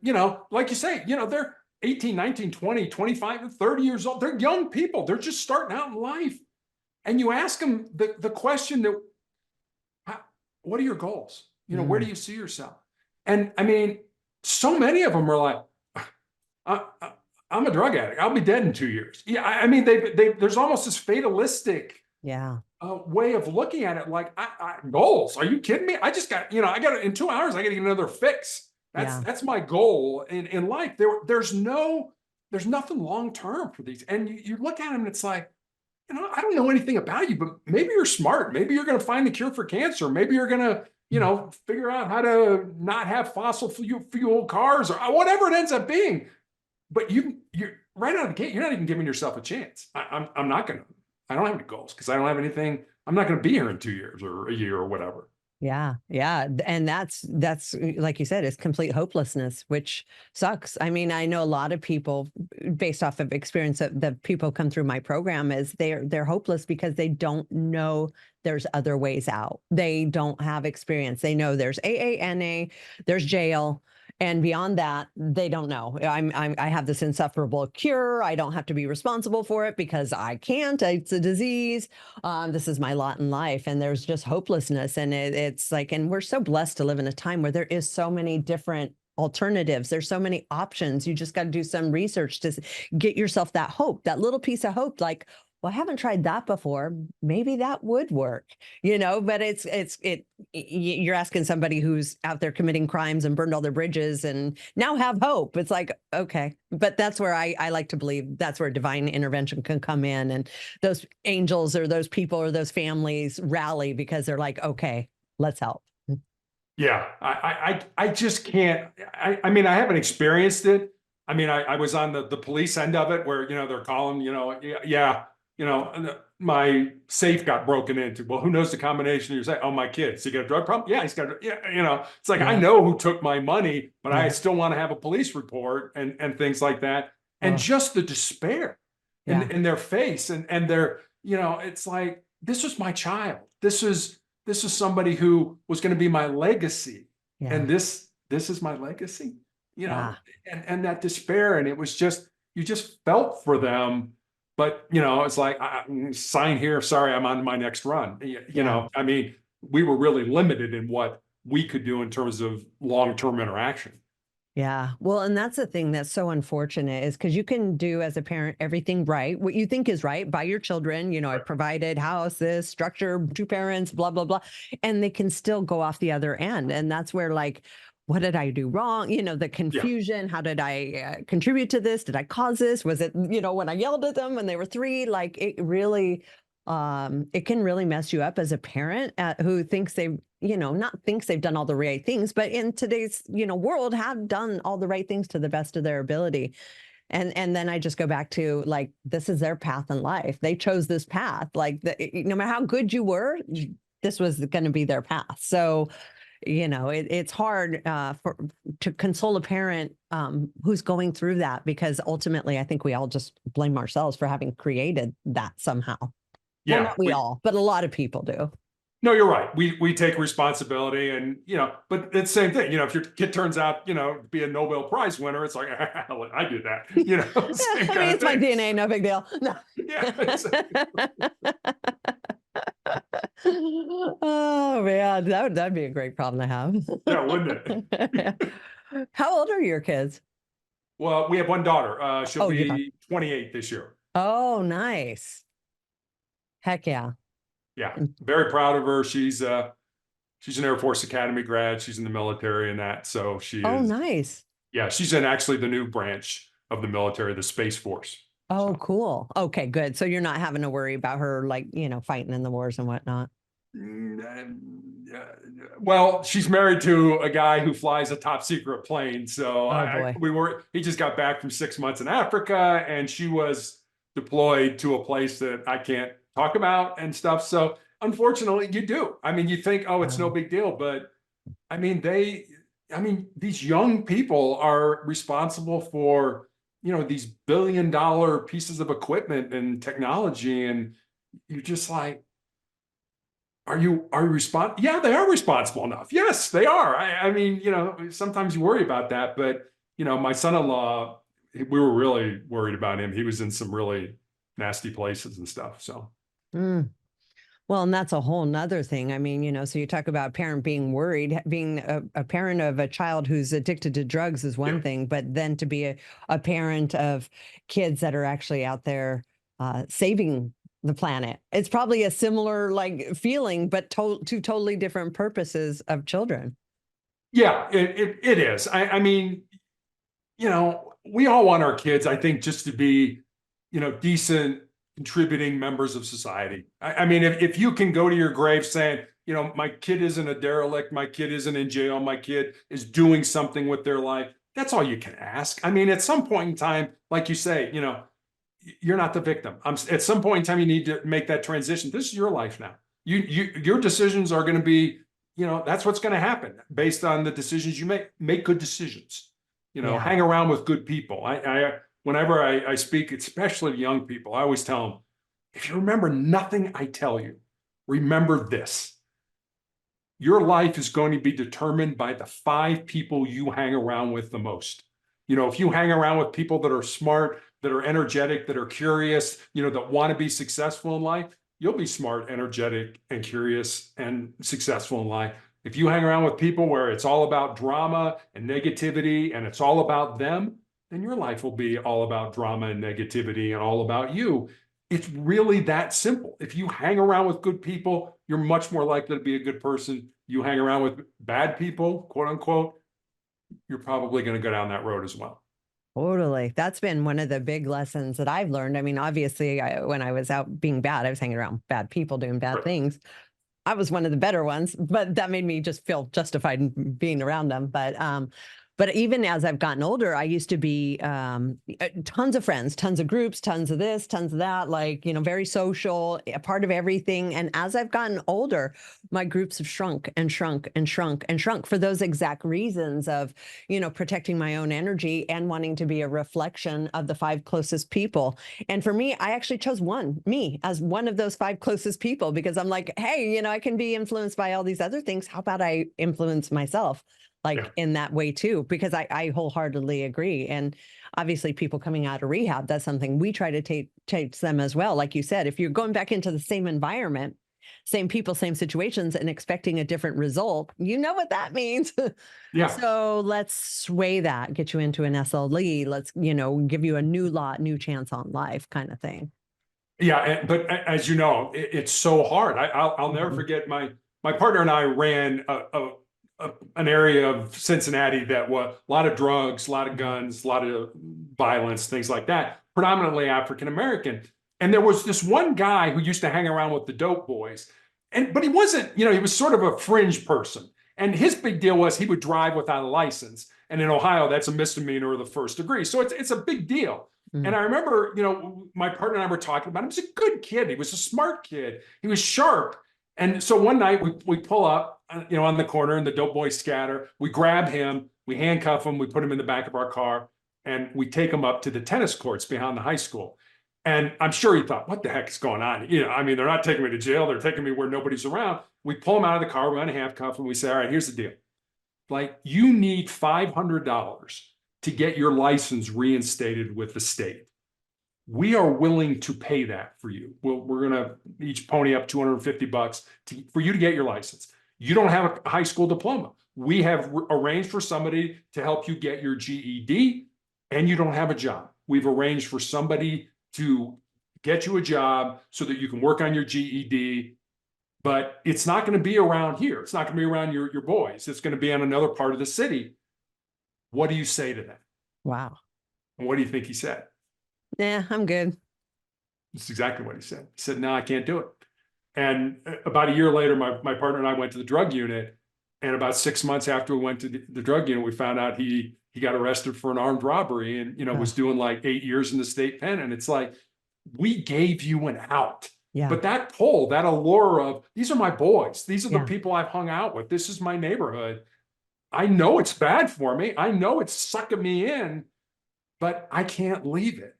like you say, they're 18, 19, 20, 25, and 30 years old. They're young people. They're just starting out in life. And you ask them the question that, what are your goals? Where do you see yourself? And I mean, so many of them are like, I'm a drug addict. I'll be dead in 2 years. Yeah, I mean, there's almost this fatalistic way of looking at it. Like, goals? Are you kidding me? I just got, I got in 2 hours. I got to get another fix. That's my goal in life. There's nothing long term for these. And you look at them and it's like, I don't know anything about you, but maybe you're smart. Maybe you're going to find the cure for cancer. Maybe you're going to, figure out how to not have fossil fuel cars or whatever it ends up being. But you're right out of the gate. You're not even giving yourself a chance. I'm not going to. I don't have any goals because I don't have anything. I'm not going to be here in 2 years or a year or whatever. Yeah. Yeah. And that's like you said, it's complete hopelessness, which sucks. I mean, I know a lot of people, based off of experience that the people come through my program, is they're hopeless because they don't know there's other ways out. They don't have experience. They know there's AANA, there's jail. And beyond that, they don't know. I have this insufferable cure. I don't have to be responsible for it because I can't. It's a disease. This is my lot in life. And there's just hopelessness. And it's like, and we're so blessed to live in a time where there is so many different alternatives. There's so many options. You just got to do some research to get yourself that hope, that little piece of hope. Like, well, I haven't tried that before. Maybe that would work, but you're asking somebody who's out there committing crimes and burned all their bridges and now have hope. It's like, okay, but that's where I like to believe that's where divine intervention can come in. And those angels or those people or those families rally because they're like, okay, let's help. Yeah. I just can't, I mean, I haven't experienced it. I mean, I was on the police end of it where, they're calling, my safe got broken into. Well, who knows the combination? You say, oh, my kids. You got a drug problem? Yeah, he's got, it's like, I know who took my money, but I still want to have a police report and things like that. And just the despair in their face and their, it's like, this was my child. This is somebody who was going to be my legacy. And this is my legacy, and that despair. And it was just, you just felt for them. But, it's like, sign here. Sorry, I'm on my next run. I mean, we were really limited in what we could do in terms of long-term interaction. Yeah. Well, and that's the thing that's so unfortunate is because you can do as a parent everything right, what you think is right by your children. I Right. provided house, this structure, two parents, blah, blah, blah. And they can still go off the other end. And that's where, like, what did I do wrong? The Yeah. confusion. How did I contribute to this? Did I cause this? Was it, when I yelled at them when they were 3? Like, it can really mess you up as a parent who thinks they not thinks they've done all the right things, but in today's, world have done all the right things to the best of their ability. And then I just go back to, like, this is their path in life. They chose this path. Like, no matter how good you were, this was going to be their path. So, it's hard to console a parent who's going through that, because ultimately I think we all just blame ourselves for having created that somehow. Well, Yeah. not we all, but a lot of people do. No, you're right. We take responsibility, and but it's the same thing. If your kid turns out, to be a Nobel Prize winner, it's like, I did that. Same I mean, kind of it's my thing. DNA, no big deal. No. Yeah, exactly. Oh man, that'd be a great problem to have. Yeah, wouldn't it? How old are your kids? Well, we have one daughter. She'll Oh, your daughter. be 28 this year. Oh, nice. Heck yeah. Yeah, very proud of her. She's an Air Force Academy grad. She's in the military and that. So she Oh, is. nice. Yeah, she's in actually the new branch of the military, the Space Force. Oh, So. cool. Okay, good. So you're not having to worry about her, like, fighting in the wars and whatnot. Well, she's married to a guy who flies a top secret plane. So Oh boy. he just got back from 6 months in Africa, and she was deployed to a place that I can't talk about and stuff. So unfortunately, you do. I mean, you think, oh, it's no big deal, but I mean, these young people are responsible for, these billion-dollar pieces of equipment and technology. And you're just like, are you responsible? Yeah, they are responsible enough. Yes, they are. I mean, sometimes you worry about that, but my son-in-law, we were really worried about him. He was in some really nasty places and stuff. So. Mm. Well, and that's a whole nother thing. I mean, so you talk about a parent being worried, being a parent of a child who's addicted to drugs is one Yeah. thing, but then to be a parent of kids that are actually out there saving the planet, it's probably a similar, like, feeling, but two totally different purposes of children. Yeah, it is. I mean, we all want our kids, I think, just to be, decent, contributing members of society. I mean, if you can go to your grave saying, my kid isn't a derelict, my kid isn't in jail, my kid is doing something with their life, that's all you can ask. I mean, at some point in time, like you say, you're not the victim. At some point in time, you need to make that transition. This is your life now. Your decisions are going to be, that's what's going to happen based on the decisions you make. Make good decisions. Yeah. Hang around with good people. Whenever I speak, especially to young people, I always tell them, if you remember nothing I tell you, remember this. Your life is going to be determined by the 5 people you hang around with the most. If you hang around with people that are smart, that are energetic, that are curious, that want to be successful in life, you'll be smart, energetic, and curious and successful in life. If you hang around with people where it's all about drama and negativity and it's all about them, then your life will be all about drama and negativity and all about you. It's really that simple. If you hang around with good people, you're much more likely to be a good person. You hang around with bad people, quote unquote, you're probably going to go down that road as well. Totally. That's been one of the big lessons that I've learned. I mean, obviously, when I was out being bad, I was hanging around bad people doing bad things. I was one of the better ones, but that made me just feel justified in being around them. But even as I've gotten older, I used to be tons of friends, tons of groups, tons of this, tons of that, like, very social, a part of everything. And as I've gotten older, my groups have shrunk and shrunk and shrunk and shrunk for those exact reasons of, protecting my own energy and wanting to be a reflection of the 5 closest people. And for me, I actually chose me as one of those 5 closest people, because I'm like, hey, I can be influenced by all these other things. How about I influence myself? Like, in that way too, because I wholeheartedly agree. And obviously people coming out of rehab, that's something we try to teach them as well. Like you said, if you're going back into the same environment, same people, same situations, and expecting a different result. You know what that means. Yeah. So let's sway that, get you into an SLE. Let's, give you a new lot, new chance on life kind of thing. Yeah, but as you know, it's so hard. I'll never forget my partner and I ran an area of Cincinnati that was a lot of drugs, a lot of guns, a lot of violence, things like that, predominantly African American. And there was this one guy who used to hang around with the dope boys, but he wasn't, he was sort of a fringe person. And his big deal was he would drive without a license. And in Ohio, that's a misdemeanor of the first degree. So it's a big deal. And I remember, my partner and I were talking about him. He was a good kid. He was a smart kid. He was sharp. And so one night we pull up, on the corner and the dope boys scatter. We grab him, we handcuff him, we put him in the back of our car, and we take him up to the tennis courts behind the high school. And I'm sure he thought, what the heck is going on? They're not taking me to jail. They're taking me where nobody's around. We pull him out of the car, we unhandcuff him. We say, all right, here's the deal. Like, you need $500 to get your license reinstated with the state. We are willing to pay that for you. We're going to each pony up $250 for you to get your license. You don't have a high school diploma. We have arranged for somebody to help you get your GED, and you don't have a job. We've arranged for somebody to get you a job so that you can work on your GED, but it's not going to be around here. It's not going to be around your boys. It's going to be on another part of the city. What do you say to that? Wow. And what do you think he said? Yeah, I'm good. That's exactly what he said. He said, no, I can't do it. And about a year later, my partner and I went to the drug unit. And about 6 months after we went to the drug unit, we found out he got arrested for an armed robbery and, was doing like 8 years in the state pen. And it's like, we gave you an out. Yeah. But that pull, that allure of, these are my boys. These are the people I've hung out with. This is my neighborhood. I know it's bad for me. I know it's sucking me in, but I can't leave it.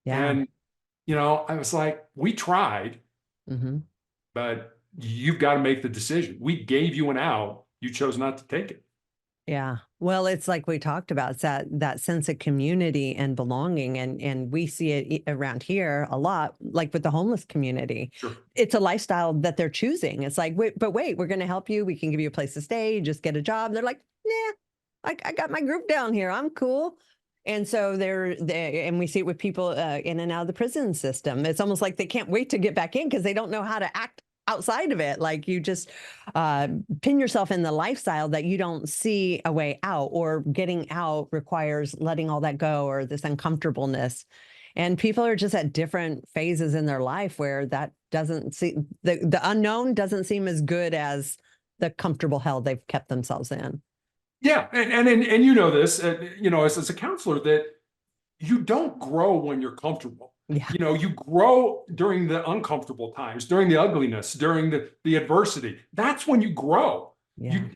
Yeah. And, I was like, we tried, but you've got to make the decision. We gave you an out. You chose not to take it. Yeah. Well, it's like we talked about, it's that sense of community and belonging. And we see it around here a lot, like with the homeless community. Sure. It's a lifestyle that they're choosing. It's like, wait, we're going to help you. We can give you a place to stay. You just get a job. They're like, nah, I got my group down here. I'm cool. And so and we see it with people in and out of the prison system. It's almost like they can't wait to get back in because they don't know how to act outside of it. Like, you just pin yourself in the lifestyle that you don't see a way out, or getting out requires letting all that go, or this uncomfortableness. And people are just at different phases in their life where that doesn't seem, the unknown doesn't seem as good as the comfortable hell they've kept themselves in. Yeah. And you know this, as a counselor, that you don't grow when you're comfortable. Yeah. You grow during the uncomfortable times, during the ugliness, during the adversity. That's when you grow. Yeah.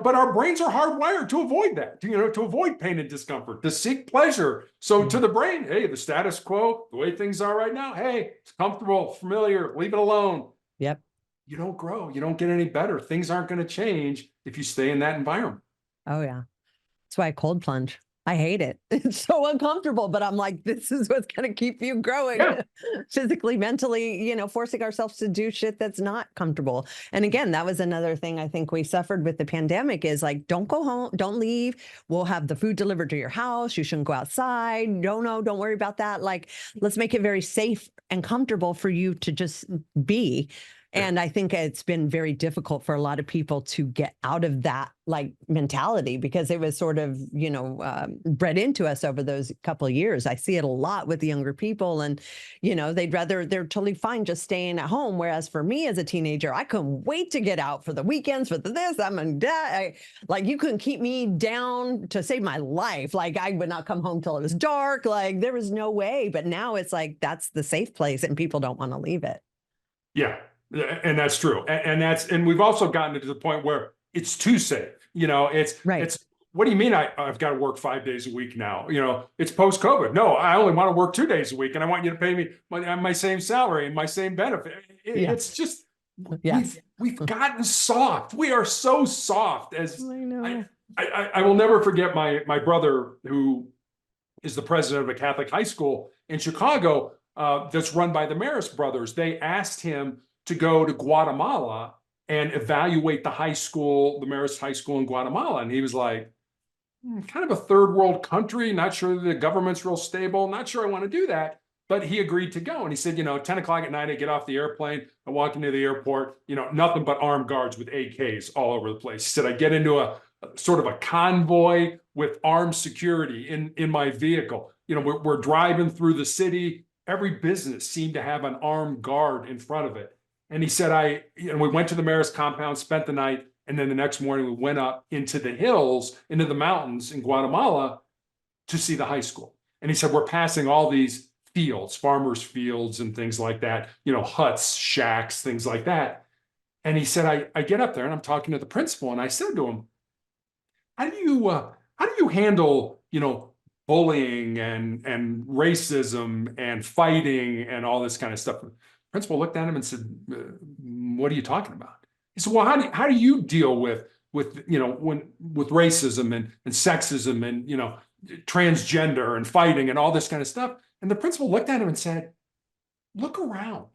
But our brains are hardwired to avoid that, to avoid pain and discomfort, to seek pleasure. So to the brain, hey, the status quo, the way things are right now, hey, it's comfortable, familiar, leave it alone. Yep. You don't grow. You don't get any better. Things aren't going to change if you stay in that environment. Oh, yeah. That's why I cold plunge. I hate it. It's so uncomfortable, but I'm like, this is what's going to keep you growing physically, mentally, forcing ourselves to do shit that's not comfortable. And again, that was another thing I think we suffered with the pandemic is like, don't go home, don't leave. We'll have the food delivered to your house. You shouldn't go outside. No, don't worry about that. Like, let's make it very safe and comfortable for you to just be. And I think it's been very difficult for a lot of people to get out of that like mentality, because it was sort of, bred into us over those couple of years. I see it a lot with the younger people, and, they're totally fine just staying at home. Whereas for me as a teenager, I couldn't wait to get out for the weekends, for this. Like, you couldn't keep me down to save my life. Like, I would not come home till it was dark. Like, there was no way. But now it's like, that's the safe place and people don't want to leave it. Yeah. And that's true. And we've also gotten to the point where it's too safe. It's what do you mean I've got to work 5 days a week now? It's post COVID. No, I only want to work 2 days a week, and I want you to pay me my same salary and my same benefit. It's just, we've gotten soft. We are so soft. As I know. I will never forget my brother, who is the president of a Catholic high school in Chicago that's run by the Marist brothers. They asked him to go to Guatemala and evaluate the high school, the Marist High School in Guatemala. And he was like, kind of a third world country, not sure the government's real stable, not sure I want to do that. But he agreed to go. And he said, 10 o'clock at night, I get off the airplane, I walk into the airport, nothing but armed guards with AKs all over the place. He said, I get into a sort of a convoy with armed security in my vehicle. We're driving through the city. Every business seemed to have an armed guard in front of it. And he said, we went to the Marist compound, spent the night, and then the next morning we went up into the hills, into the mountains in Guatemala to see the high school. And he said, we're passing all these fields, farmers' fields and things like that, huts, shacks, things like that. And he said, I get up there and I'm talking to the principal, and I said to him, how do you handle, bullying and racism and fighting and all this kind of stuff? The principal looked at him and said, what are you talking about? He said, well, how do you deal with racism and sexism and, transgender and fighting and all this kind of stuff? And the principal looked at him and said, look around.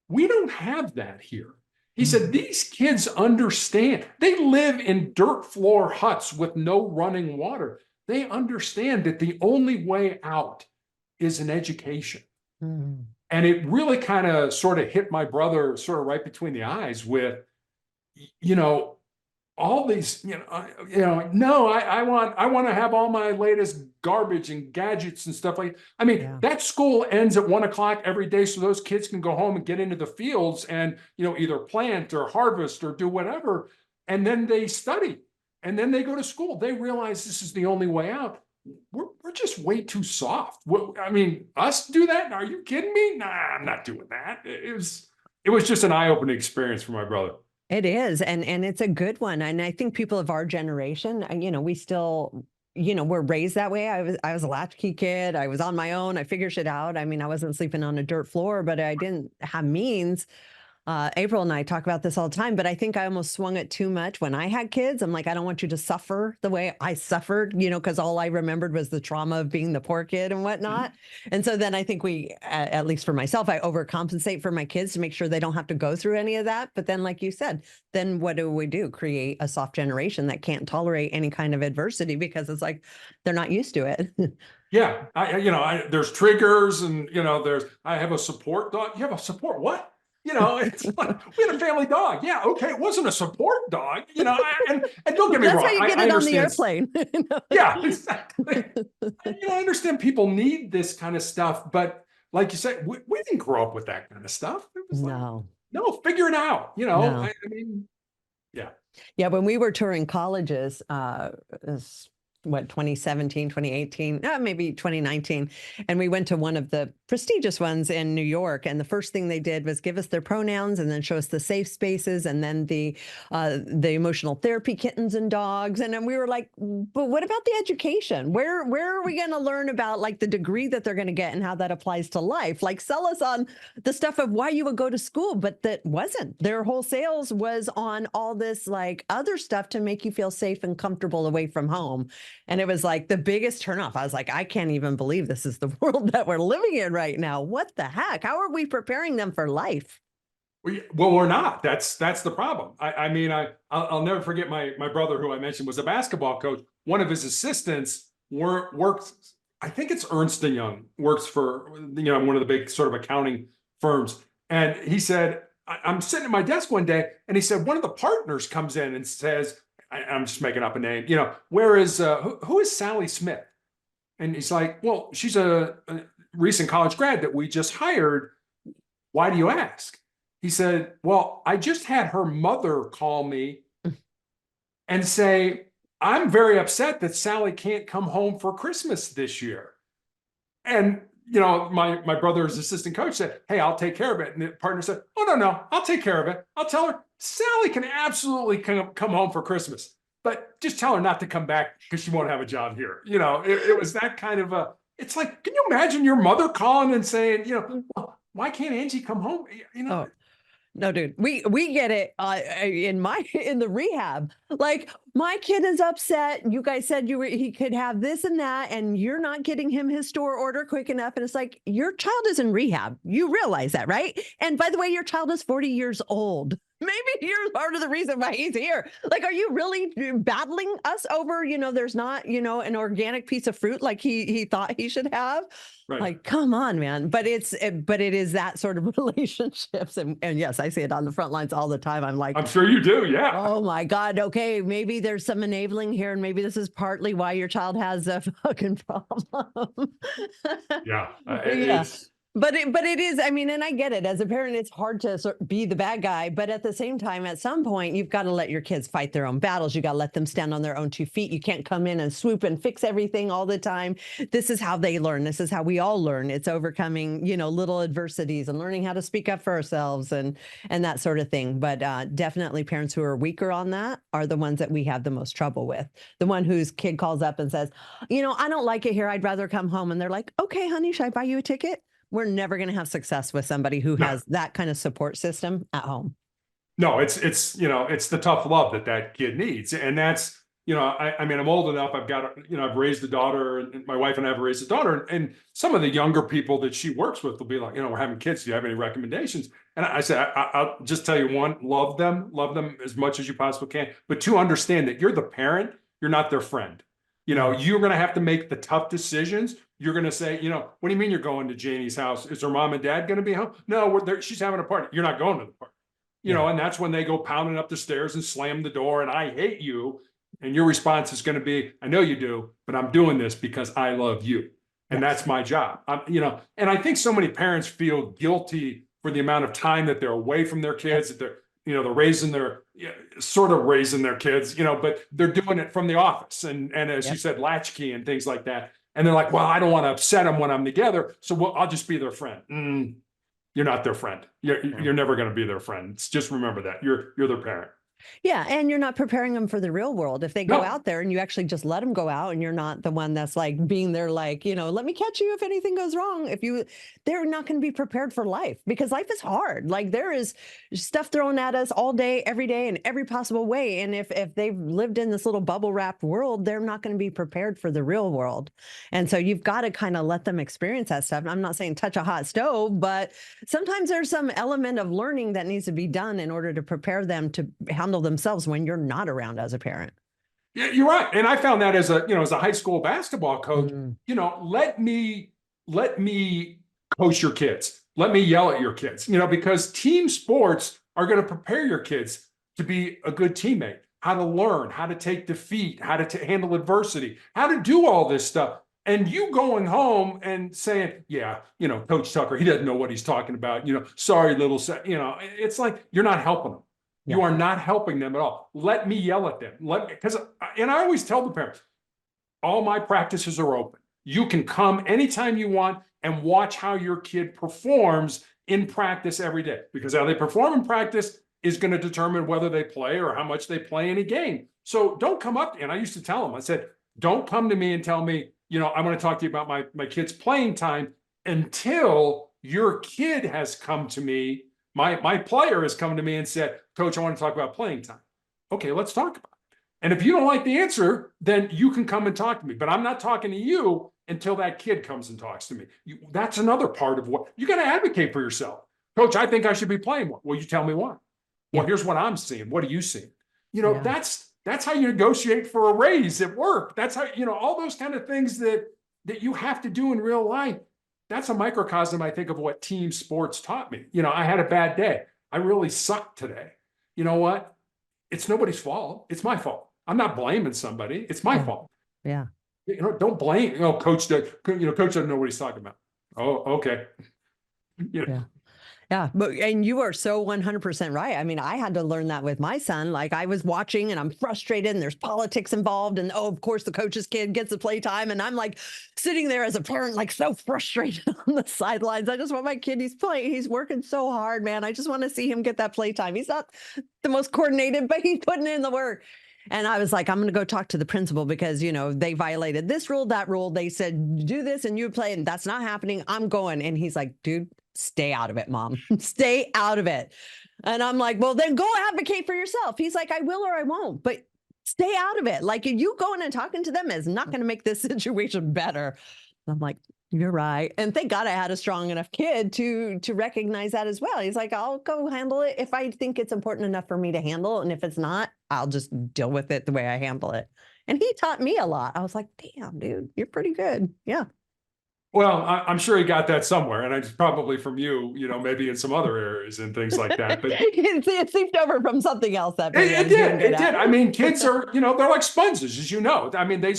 We don't have that here. He said, these kids understand. They live in dirt floor huts with no running water. They understand that the only way out is an education. Mm. And it really kind of sort of hit my brother sort of right between the eyes with, all these, no, I want to have all my latest garbage and gadgets and stuff like. I mean, that school ends at 1 o'clock every day, so those kids can go home and get into the fields and either plant or harvest or do whatever, and then they study, and then they go to school. They realize this is the only way out. We're just way too soft. I mean, us do that? Are you kidding me? Nah, I'm not doing that. It was just an eye-opening experience for my brother. It is. And it's a good one. And I think people of our generation, we still, we're raised that way. I was a latchkey kid. I was on my own. I figured shit out. I mean, I wasn't sleeping on a dirt floor, but I didn't have means. April and I talk about this all the time, but I think I almost swung it too much when I had kids. I'm like, I don't want you to suffer the way I suffered, because all I remembered was the trauma of being the poor kid and whatnot. Mm-hmm. And so then I think at least for myself, I overcompensate for my kids to make sure they don't have to go through any of that. But then, like you said, then what do we do? Create a soft generation that can't tolerate any kind of adversity because it's like, they're not used to it. Yeah. There's triggers and, I have a support dog. You have a support what? It's like, we had a family dog. Yeah, okay, it wasn't a support dog, and don't get me wrong. That's how you get it on the airplane. Yeah, exactly. I understand people need this kind of stuff, but like you said, we didn't grow up with that kind of stuff. It was no, figure it out. No. I mean, yeah. Yeah, when we were touring colleges, 2017, 2018, maybe 2019. And we went to one of the prestigious ones in New York. And the first thing they did was give us their pronouns and then show us the safe spaces and then the emotional therapy kittens and dogs. And then we were like, but what about the education? Where are we going to learn about like the degree that they're going to get and how that applies to life? Like sell us on the stuff of why you would go to school, but that wasn't. Their whole sales was on all this like other stuff to make you feel safe and comfortable away from home. And it was like the biggest turnoff. I was like, I can't even believe this is the world that we're living in right now. What the heck? How are we preparing them for life? Well, we're not. That's the problem. I'll never forget my brother, who I mentioned was a basketball coach. One of his assistants works, I think it's Ernst & Young, works for one of the big sort of accounting firms. And he said, I'm sitting at my desk one day, and he said, one of the partners comes in and says, I'm just making up a name, where is, who is Sally Smith? And he's like, well, she's a recent college grad that we just hired. Why do you ask? He said, well, I just had her mother call me and say, I'm very upset that Sally can't come home for Christmas this year. And, my brother's assistant coach said, hey, I'll take care of it. And the partner said, oh, no, I'll take care of it. I'll tell her Sally can absolutely come home for Christmas, but just tell her not to come back because she won't have a job here. It was that kind of it's like, can you imagine your mother calling and saying, well, why can't Angie come home? Oh. No, dude, we get it in the rehab. Like my kid is upset. You guys said he could have this and that, and you're not getting him his store order quick enough. And it's like, your child is in rehab. You realize that, right? And by the way, your child is 40 years old. Maybe you're part of the reason why he's here. Like, are you really battling us over, there's not, an organic piece of fruit like he thought he should have? Right. Like, come on, man. But it is that sort of relationships. And yes, I see it on the front lines all the time. I'm like, I'm sure you do. Yeah. oh my God. Okay. Maybe there's some enabling here. And maybe this is partly why your child has a fucking problem. Yeah. Yeah. But it is, I mean, and I get it. As a parent, it's hard to be the bad guy. But at the same time, at some point, you've got to let your kids fight their own battles. You got to let them stand on their own 2 feet. You can't come in and swoop and fix everything all the time. This is how they learn. This is how we all learn. It's overcoming, little adversities and learning how to speak up for ourselves and that sort of thing. But definitely parents who are weaker on that are the ones that we have the most trouble with. The one whose kid calls up and says, I don't like it here. I'd rather come home. And they're like, okay, honey, should I buy you a ticket? We're never going to have success with somebody who has that kind of support system at home. No, it's the tough love that kid needs. And that's, I mean, I'm old enough. I've got, I've raised a daughter, and my wife and I have raised a daughter. And some of the younger people that she works with will be like, we're having kids. Do you have any recommendations? And I said, I'll just tell you one, love them as much as you possibly can. But to understand that you're the parent, you're not their friend. You're going to have to make the tough decisions. You're going to say, what do you mean you're going to Janie's house? Is her mom and dad going to be home? No, she's having a party. You're not going to the party. And that's when they go pounding up the stairs and slam the door and I hate you. And your response is going to be, I know you do, but I'm doing this because I love you. And that's my job. And I think so many parents feel guilty for the amount of time that they're away from their kids, that they're sort of raising their kids, but they're doing it from the office. And as you said, latchkey and things like that. And they're like, well, I don't want to upset them when I'm together. So I'll just be their friend. You're not their friend. You're never going to be their friend. Just remember that you're their parent. Yeah. And you're not preparing them for the real world. If they go out there and you actually just let them go out and you're not the one that's like being there, like, let me catch you if anything goes wrong. They're not going to be prepared for life because life is hard. Like there is stuff thrown at us all day, every day in every possible way. And if they've lived in this little bubble wrapped world, they're not going to be prepared for the real world. And so you've got to kind of let them experience that stuff. And I'm not saying touch a hot stove, but sometimes there's some element of learning that needs to be done in order to prepare them to handle themselves when you're not around as a parent. Yeah, you're right. And I found that as a high school basketball coach, let me coach your kids. Let me yell at your kids, because team sports are going to prepare your kids to be a good teammate, how to learn, how to take defeat, how to handle adversity, how to do all this stuff. And you going home and saying, Coach Tucker, he doesn't know what he's talking about. Sorry, little, it's like, you're not helping them. Yeah. You are not helping them at all. Let me yell at them. And I always tell the parents, all my practices are open. You can come anytime you want and watch how your kid performs in practice every day, because how they perform in practice is going to determine whether they play or how much they play in a game. So don't come up. And I used to tell them, I said, don't come to me and tell me, I want to talk to you about my kid's playing time until your kid has come to me. My player has come to me and said, Coach, I want to talk about playing time. Okay, let's talk about it. And if you don't like the answer, then you can come and talk to me. But I'm not talking to you until that kid comes and talks to me. That's another part of what you got to advocate for yourself. Coach, I think I should be playing more. Well, you tell me why. Well, here's what I'm seeing. What are you seeing? That's how you negotiate for a raise at work. That's how, all those kind of things that you have to do in real life. That's a microcosm, I think, of what team sports taught me. I had a bad day. I really sucked today. You know what? It's nobody's fault. It's my fault. I'm not blaming somebody. It's my fault. Yeah. Don't blame, coach doesn't know what he's talking about. Oh, okay. Yeah. Yeah. And you are so 100% right. I mean, I had to learn that with my son. Like I was watching and I'm frustrated and there's politics involved. And of course the coach's kid gets the play time. And I'm like sitting there as a parent, like so frustrated on the sidelines. I just want my kid, he's playing, he's working so hard, man. I just want to see him get that play time. He's not the most coordinated, but he's putting in the work. And I was like, I'm going to go talk to the principal because, they violated this rule, that rule. They said, do this and you play and that's not happening. I'm going. And he's like, dude, stay out of it, mom. Stay out of it. And I'm like, well, then go advocate for yourself. He's like, I will or I won't. But stay out of it. Like you going and talking to them is not going to make this situation better. I'm like, you're right. And thank God I had a strong enough kid to recognize that as well. He's like, I'll go handle it if I think it's important enough for me to handle. And if it's not, I'll just deal with it the way I handle it. And he taught me a lot. I was like, damn, dude, you're pretty good. Yeah. Well, I'm sure he got that somewhere, and it's probably from you, maybe in some other areas and things like that. But it seeped over from something else that maybe I it was doing did. good It did. at. I mean, kids are, they're like sponges, as you know. I mean, they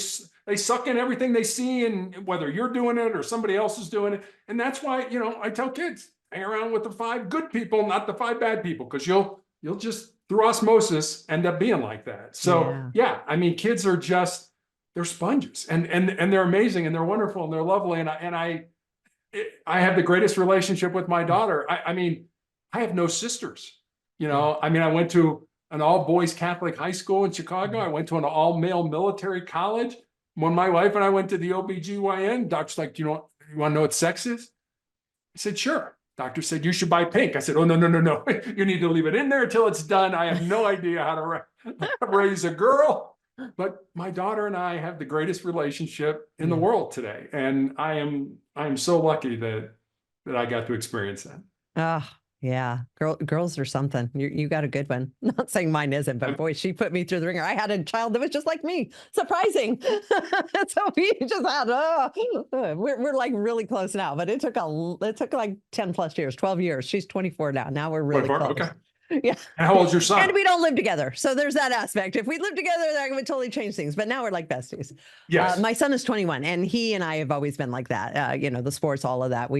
suck in everything they see, and whether you're doing it or somebody else is doing it. And that's why, I tell kids, hang around with the 5 good people, not the 5 bad people, because you'll just through osmosis end up being like that. So yeah, I mean, kids are just, they're sponges, and they're amazing, and they're wonderful, and they're lovely. And I have the greatest relationship with my daughter. I mean, I have no sisters. I mean, I went to an all boys Catholic high school in Chicago. I went to an all male military college. When my wife and I went to the OBGYN, doctor's like, you want to know what sex is? I said, sure. Doctor said, you should buy pink. I said, oh, no. You need to leave it in there until it's done. I have no idea how to raise a girl. But my daughter and I have the greatest relationship in the world today. And I am so lucky that I got to experience that. Oh, yeah. Girls are something. You got a good one. Not saying mine isn't, but boy, she put me through the ringer. I had a child that was just like me. Surprising. So we just had, we're like really close now, but it took like 10 plus years, 12 years. She's 24 now. Now we're really close. Okay. Yeah. And how old's your son? And we don't live together. So there's that aspect. If we lived together, that would totally change things. But now we're like besties. Yes. My son is 21, and he and I have always been like that. The sports, all of that.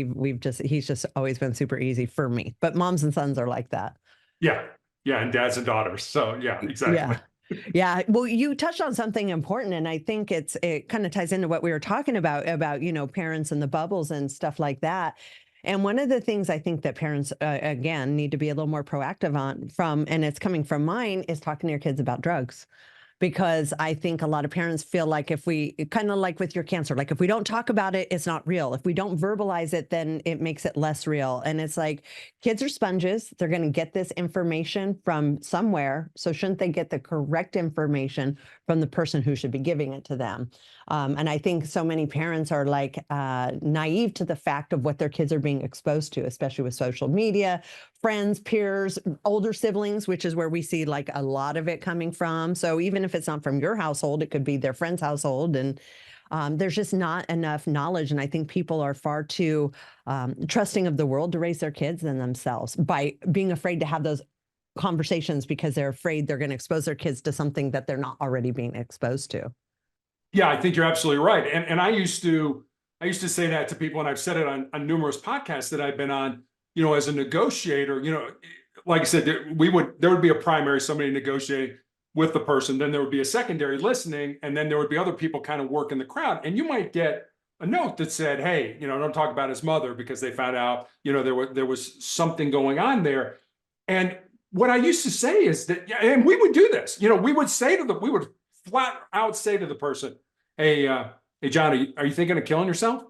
He's just always been super easy for me. But moms and sons are like that. Yeah. Yeah. And dads and daughters. So yeah, exactly. Yeah. Yeah. Well, you touched on something important, and I think it kind of ties into what we were talking about, parents and the bubbles and stuff like that. And one of the things I think that parents, again, need to be a little more proactive and it's coming from mine, is talking to your kids about drugs. Because I think a lot of parents feel like if we, kind of like with your cancer, like if we don't talk about it, it's not real. If we don't verbalize it, then it makes it less real. And it's like, kids are sponges. They're going to get this information from somewhere. So shouldn't they get the correct information from the person who should be giving it to them? And I think so many parents are like naive to the fact of what their kids are being exposed to, especially with social media, friends, peers, older siblings, which is where we see like a lot of it coming from. So even if it's not from your household, it could be their friend's household. And there's just not enough knowledge. And I think people are far too trusting of the world to raise their kids than themselves, by being afraid to have those conversations because they're afraid they're going to expose their kids to something that they're not already being exposed to. Yeah, I think you're absolutely right. And I used to say that to people, and I've said it on numerous podcasts that I've been on, as a negotiator, like I said, there would be a primary, somebody negotiating with the person, then there would be a secondary listening, and then there would be other people kind of working the crowd. And you might get a note that said, hey, don't talk about his mother, because they found out, there was something going on there. And what I used to say is that, and we would do this, we would flat out say to the person, hey, John, are you thinking of killing yourself?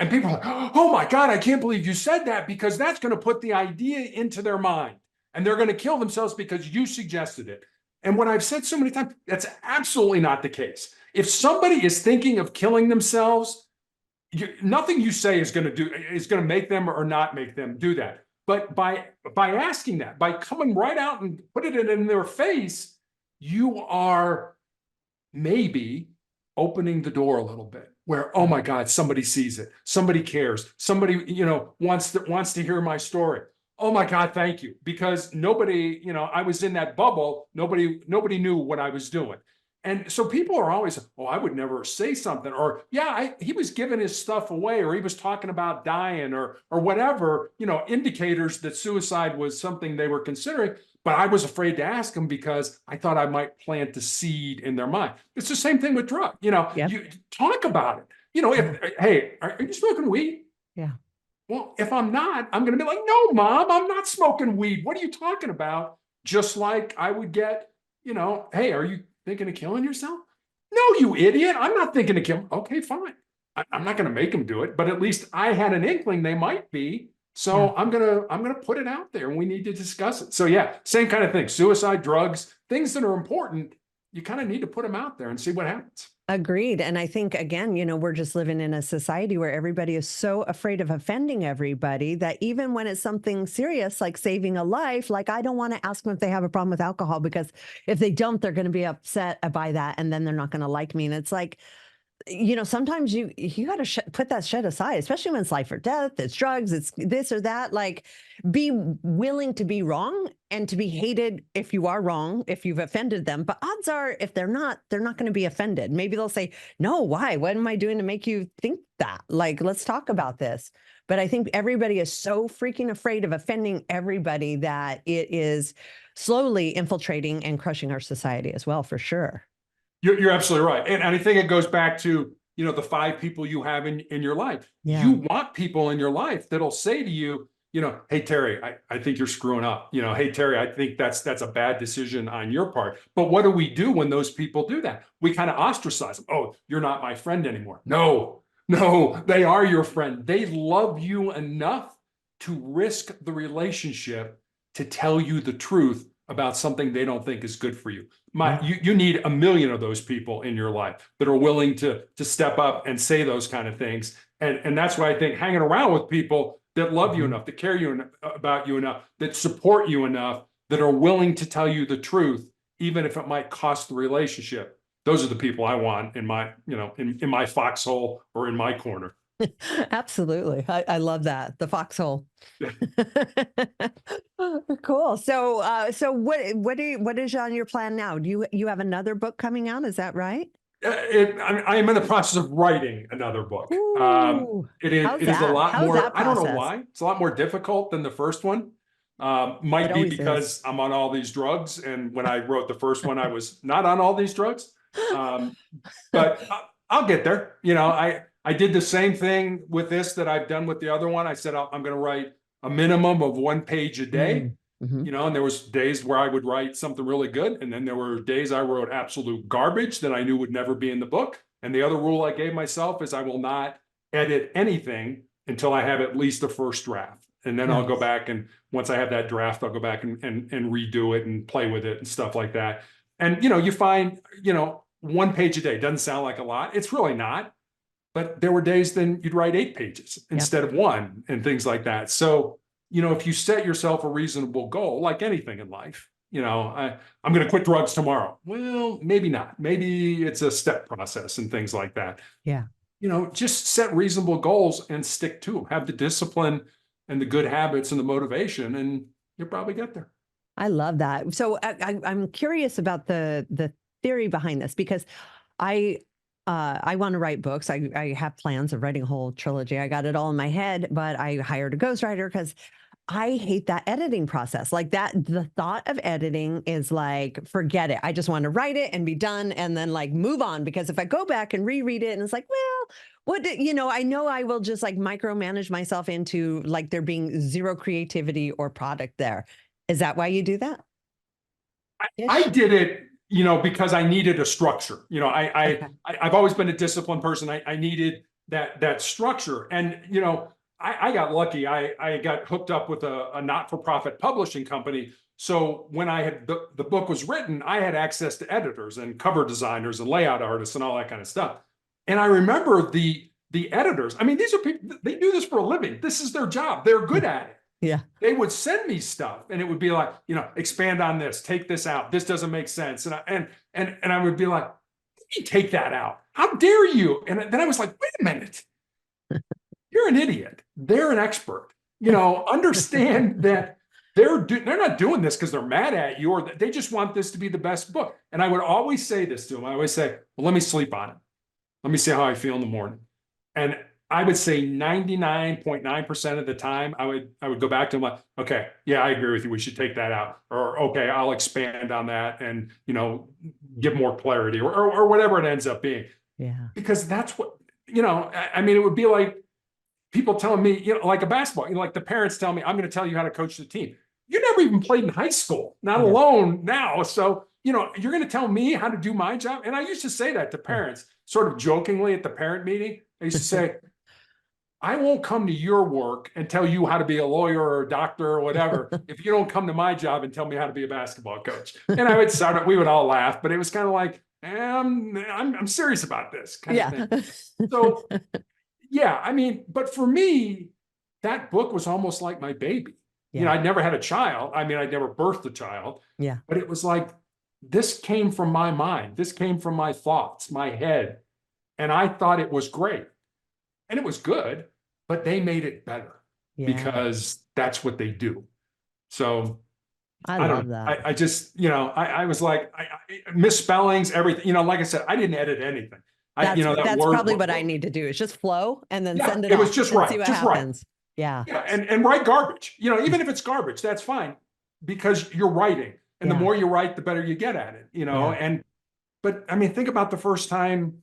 And people are like, oh my God, I can't believe you said that, because that's going to put the idea into their mind, and they're going to kill themselves because you suggested it. And what I've said so many times, that's absolutely not the case. If somebody is thinking of killing themselves, nothing you say is going to make them or not make them do that. But by asking that, by coming right out and putting it in their face, you are maybe opening the door a little bit, where, oh my God, somebody sees it, somebody cares, somebody, wants to hear my story. Oh my God, thank you. Because nobody, I was in that bubble. Nobody knew what I was doing. And so people are always, oh, I would never say something, or he was giving his stuff away, or he was talking about dying, or whatever, indicators that suicide was something they were considering. But I was afraid to ask them because I thought I might plant the seed in their mind. It's the same thing with drug. You talk about it. Hey, are you smoking weed? Yeah. Well, if I'm not, I'm going to be like, no, Mom, I'm not smoking weed. What are you talking about? Just like I would get, hey, are you thinking of killing yourself? No, you idiot. I'm not thinking of killing. Okay, fine. I'm not going to make them do it, but at least I had an inkling they might be. So I'm gonna put it out there, and we need to discuss it. So yeah, same kind of thing. Suicide, drugs, things that are important. you kind of need to put them out there and see what happens. Agreed. And I think, again, we're just living in a society where everybody is so afraid of offending everybody that even when it's something serious, like saving a life, like I don't want to ask them if they have a problem with alcohol, because if they don't, they're going to be upset by that. And then they're not going to like me. And it's like, sometimes you got to put that shit aside, especially when it's life or death, it's drugs, it's this or that. Like, be willing to be wrong and to be hated if you are wrong, if you've offended them. But odds are, if they're not going to be offended. Maybe they'll say, no, why? What am I doing to make you think that? Like, let's talk about this. But I think everybody is so freaking afraid of offending everybody that it is slowly infiltrating and crushing our society as well, for sure. You're absolutely right. And I think it goes back to, the 5 people you have in your life. Yeah. You want people in your life that'll say to you, hey, Terry, I think you're screwing up. Hey, Terry, I think that's a bad decision on your part. But what do we do when those people do that? We kind of ostracize them. Oh, you're not my friend anymore. No, they are your friend. They love you enough to risk the relationship to tell you the truth about something they don't think is good for you. You need a million of those people in your life that are willing to step up and say those kind of things. And that's why I think hanging around with people that love you enough, that care about you enough, that support you enough, that are willing to tell you the truth, even if it might cost the relationship. Those are the people I want in my, in my foxhole or in my corner. Absolutely. I love that. The foxhole. Cool. So what is on your plan now? Do you have another book coming out? Is that right? I am in the process of writing another book. It is a lot more, I don't know why. It's a lot more difficult than the first one. Might be because I'm on all these drugs. And when I wrote the first one, I was not on all these drugs. But I'll get there. I did the same thing with this that I've done with the other one. I said, I'm going to write a minimum of 1 page a day. Mm-hmm. And there was days where I would write something really good. And then there were days I wrote absolute garbage that I knew would never be in the book. And the other rule I gave myself is I will not edit anything until I have at least a first draft. And then I'll go back, and once I have that draft, I'll go back and redo it and play with it and stuff like that. And, you find, 1 page a day doesn't sound like a lot. It's really not. But there were days then you'd write 8 pages instead of 1 and things like that. So, if you set yourself a reasonable goal, like anything in life, I'm going to quit drugs tomorrow. Well, maybe not. Maybe it's a step process and things like that. Yeah. Just set reasonable goals and stick to them. Have the discipline and the good habits and the motivation, and you'll probably get there. I love that. So I'm curious about the theory behind this, because I want to write books. I have plans of writing a whole trilogy. I got it all in my head, but I hired a ghostwriter because I hate that editing process. Like that, the thought of editing is like, forget it. I just want to write it and be done and then like move on. Because if I go back and reread it and it's like, well, I know I will just like micromanage myself into like there being zero creativity or product there. Is that why you do that? I did it, because I needed a structure. I've always been a disciplined person. I needed that structure. And, I got lucky. I got hooked up with a not-for-profit publishing company. So when I had the book was written, I had access to editors and cover designers and layout artists and all that kind of stuff. And I remember the editors. I mean, these are people, they do this for a living. This is their job. They're good at it. Yeah. They would send me stuff and it would be like, expand on this, take this out. This doesn't make sense. And I would be like, you take that out. How dare you? And then I was like, wait a minute. You're an idiot. They're an expert. Understand that they're not doing this because they're mad at you, or they just want this to be the best book. And I would always say this to them. I always say, well, let me sleep on it. Let me see how I feel in the morning. And I would say 99.9% of the time, I would go back to them like, okay, yeah, I agree with you. We should take that out. Or, okay, I'll expand on that and, give more clarity or whatever it ends up being. Yeah. Because that's what, I mean, it would be like people telling me, like a basketball, like the parents tell me, I'm going to tell you how to coach the team. You never even played in high school, not alone now. So, you're going to tell me how to do my job. And I used to say that to parents, sort of jokingly at the parent meeting. I used to say, I won't come to your work and tell you how to be a lawyer or a doctor or whatever if you don't come to my job and tell me how to be a basketball coach. And I would start it, we would all laugh, but it was kind of like, I'm serious about this kind of Yeah. thing. So yeah, I mean, but for me, that book was almost like my baby. You know, Yeah. I'd never had a child. I mean, I'd never birthed a child, Yeah. but it was like, this came from my mind. This came from my thoughts, my head. And I thought it was great. And it was good, but they made it better Yeah. because that's what they do. So I I love don't, that. I just, you know, I was like, misspellings, everything, you know, like I said, I didn't edit anything. You know, that That's word, probably what I need to do is just flow and then yeah, send it it was off just and see right, what just right. happens. Yeah. Yeah, and write garbage. You know, even if it's garbage, that's fine because you're writing. And the Yeah. more you write, the better you get at it, you know. Yeah. But I mean, think about the first time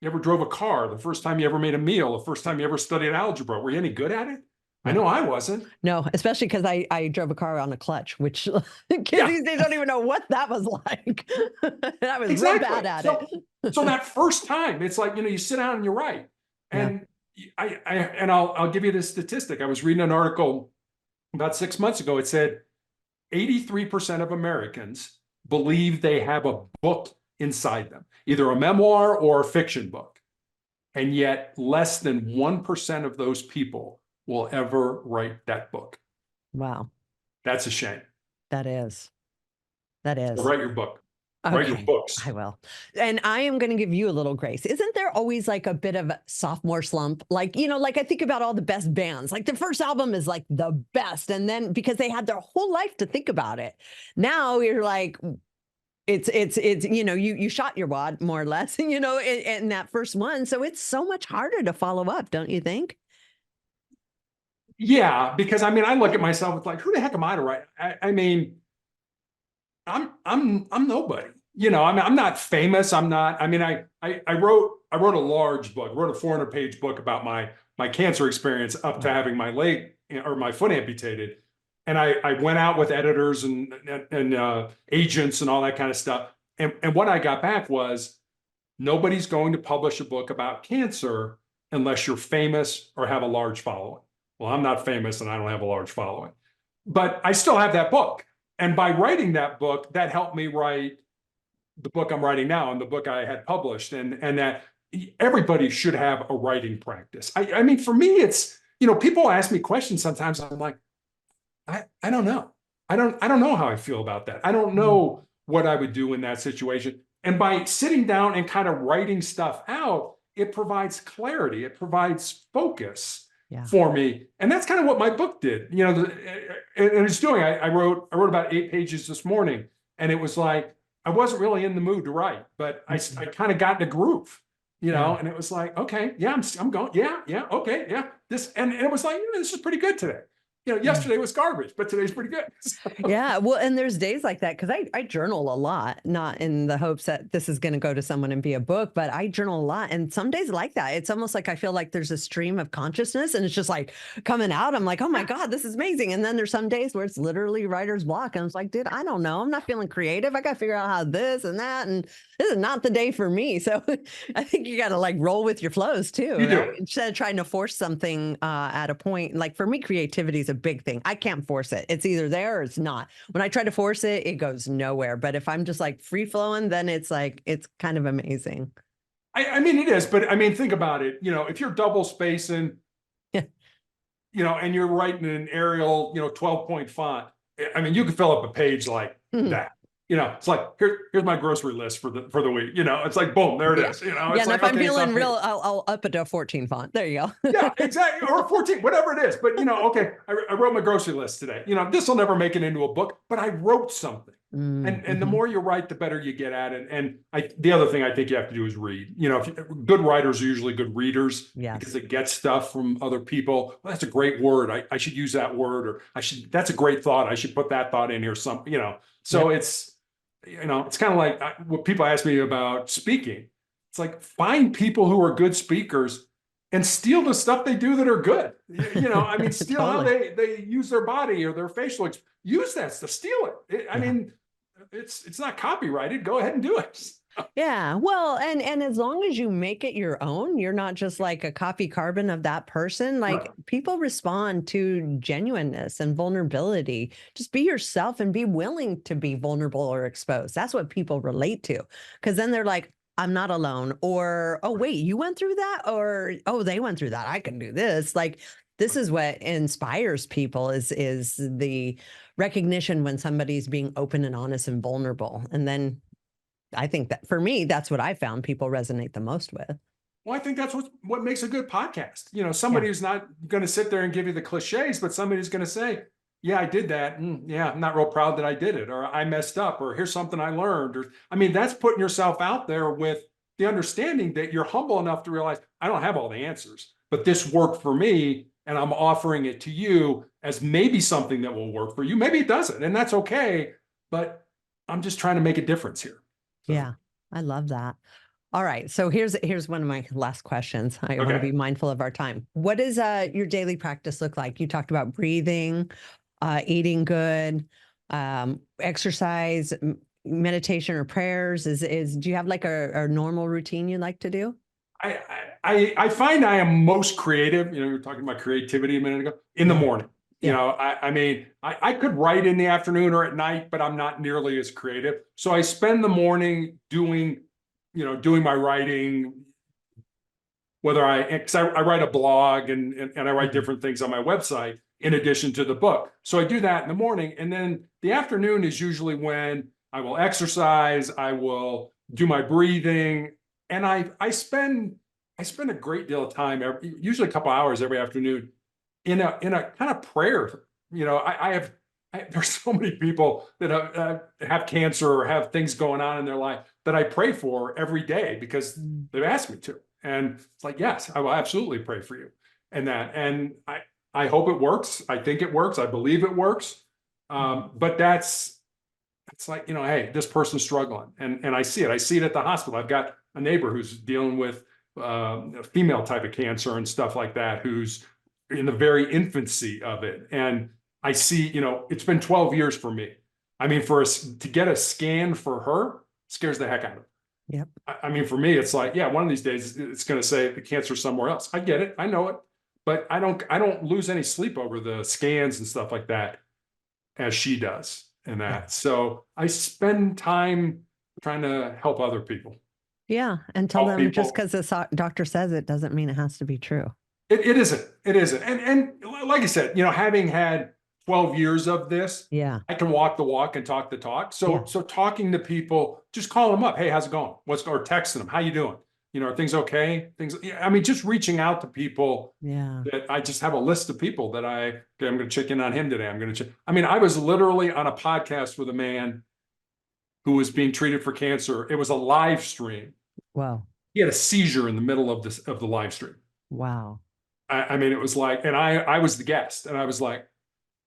you ever drove a car, the first time you ever made a meal, the first time you ever studied algebra. Were you any good at it? I know I wasn't. No, especially because I drove a car on a clutch, which kids Yeah, these days don't even know what that was like. And I was real exactly. bad at it. So that first time, it's like, you know, you sit down and you write. Yeah. And I'll give you this statistic. I was reading an article about 6 months ago. It said 83% of Americans believe they have a book inside them, either a memoir or a fiction book. And yet less than 1% of those people will ever write that book. Wow. That's a shame. That is. That is. So write your book. Write your Okay, books. I will. And I am going to give you a little grace. Isn't there always like a bit of a sophomore slump? Like, you know, like I think about all the best bands, like the first album is like the best. And then because they had their whole life to think about it. Now you're like, it's, you know, you shot your wad more or less, you know, in that first one. So it's so much harder to follow up, don't you think? Yeah, because I mean, I look at myself with like, who the heck am I to write? I mean, I'm nobody. You know, I mean, I'm not famous. I'm not. I mean, I wrote a large book, wrote a 400-page book about my cancer experience up to having my leg or my foot amputated, and I went out with editors and agents and all that kind of stuff. And what I got back was nobody's going to publish a book about cancer unless you're famous or have a large following. Well, I'm not famous and I don't have a large following, but I still have that book. And by writing that book, that helped me write the book I'm writing now and the book I had published. And that everybody should have a writing practice. I mean, for me, it's, you know, people ask me questions sometimes. I'm like, I don't know. I don't know how I feel about that. I don't know what I would do in that situation. And by sitting down and kind of writing stuff out, it provides clarity. It provides focus for me. And that's kind of what my book did. You know, and it's doing, I wrote about 8 pages this morning, and it was like, I wasn't really in the mood to write, but I kind of got in a groove, you know, and it was like, okay, yeah, I'm going, yeah, okay, yeah, this, and it was like, this is pretty good today. You know, yesterday was garbage, but today's pretty good. Yeah. Well, and there's days like that because I journal a lot, not in the hopes that this is going to go to someone and be a book, but I journal a lot. And some days like that, it's almost like I feel like there's a stream of consciousness and it's just like coming out. I'm like, oh my God, this is amazing. And then there's some days where it's literally writer's block. And it's like, dude, I don't know. I'm not feeling creative. I got to figure out how this and that. And this is not the day for me. So I think you got to like roll with your flows too, right? Instead of trying to force something at a point. Like for me, creativity is a big thing. I can't force it. It's either there or it's not. When I try to force it, it goes nowhere. But if I'm just like free flowing, then it's like, it's kind of amazing. I mean, it is, but I mean, think about it. You know, if you're double spacing, you know, and you're writing an Arial, you know, 12-point font, I mean, you can fill up a page like that. You know, it's like, here's my grocery list for the week. You know, it's like, boom, there it is. You know, yeah. It's And like, if I'm feeling real, I'll up it to a 14 font. There you go. Yeah, exactly. Or 14, whatever it is. But, you know, okay, I wrote my grocery list today. You know, this will never make it into a book, but I wrote something. And the more you write, the better you get at it. And the other thing I think you have to do is read. You know, good writers are usually good readers because they get stuff from other people. Well, that's a great word. I should use that word, or that's a great thought. I should put that thought in here. You know, so it's, you know, it's kind of like what people ask me about speaking. It's like, find people who are good speakers and steal the stuff they do that are good. You know, I mean, steal how they use their body or their facial use that stuff, steal it. I mean, it's not copyrighted. Go ahead and do it. Yeah. Well, and as long as you make it your own, you're not just like a copy carbon of that person. Right. Like people respond to genuineness and vulnerability. Just be yourself and be willing to be vulnerable or exposed. That's what people relate to. Because then they're like, I'm not alone. Or, oh, wait, you went through that? Or, oh, they went through that. I can do this. Like this is what inspires people is the recognition when somebody's being open and honest and vulnerable. And then I think that for me, that's what I found people resonate the most with. Well, I think that's what makes a good podcast. You know, Yeah. somebody who's not going to sit there and give you the cliches, but somebody who's going to say, yeah, I did that. Yeah, I'm not real proud that I did it, or I messed up, or here's something I learned. Or, I mean, that's putting yourself out there with the understanding that you're humble enough to realize I don't have all the answers, but this worked for me. And I'm offering it to you as maybe something that will work for you. Maybe it doesn't, and that's okay. But I'm just trying to make a difference here. So, Yeah. I love that. All right. So here's one of my last questions. I want to okay. be mindful of our time. What does your daily practice look like? You talked about breathing, eating good, exercise, meditation or prayers. Is do you have like a normal routine you like to do? I find I am most creative. You know, you were talking about creativity a minute ago in the Yeah. morning. You Yeah. know, I mean, I could write in the afternoon or at night, but I'm not nearly as creative. So I spend the morning doing, doing my writing, whether because I write a blog and I write Mhm. different things on my website in addition to the book. So I do that in the morning. And then the afternoon is usually when I will exercise, I will do my breathing, and I spend a great deal of time, usually a couple hours every afternoon, in a kind of prayer. You know, there's so many people that have cancer or have things going on in their life that I pray for every day because Mm. they've asked me to. And it's like, yes, I will absolutely pray for you. And I hope it works. I think it works. I believe it works. But it's like, hey, this person's struggling. And I see it. I see it at the hospital. I've got a neighbor who's dealing with a female type of cancer and stuff like that, who's in the very infancy of it. And I see, it's been 12 years for me. I mean, for us to get a scan for her scares the heck out of me. Yep. I mean, for me, it's like, yeah, one of these days it's going to say the cancer somewhere else. I get it. I know it, but I don't lose any sleep over the scans and stuff like that as she does and Yeah. that. So I spend time trying to help other people, Yeah. And tell help them just people. because the doctor says it doesn't mean it has to be true. It isn't. It isn't. And like I said, having had 12 years of this, Yeah. I can walk the walk and talk the talk. Yeah. So talking to people, just call them up. Hey, how's it going? Or texting them. How you doing? Are things okay? I mean, just reaching out to people Yeah. that I just have a list of people that okay, I'm going to check in on him today. I'm going to check. I mean, I was literally on a podcast with a man who was being treated for cancer. It was a live stream. Wow. He had a seizure in the middle of the live stream. Wow. I mean, it was like, and I was the guest, and I was like,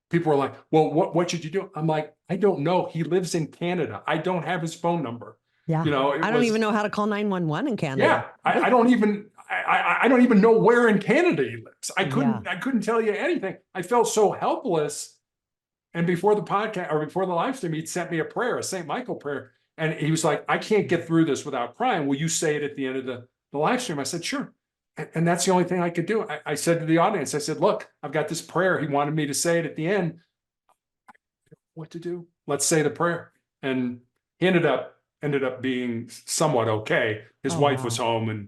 people were like, well, what should you do? I'm like, I don't know. He lives in Canada. I don't have his phone number. Yeah. It I don't even was, know how to call 911 in Canada. yeah, I don't even, I don't even know where in Canada he lives. Yeah. I couldn't tell you anything. I felt so helpless. And before the podcast or before the live stream, he'd sent me a prayer, a St. Michael prayer. And he was like, I can't get through this without crying. Will you say it at the end of the live stream? I said, sure. And that's the only thing I could do. I said to the audience, I said, look, I've got this prayer. He wanted me to say it at the end. What to do? Let's say the prayer. And he ended up being somewhat okay. His Oh, wife was wow. home and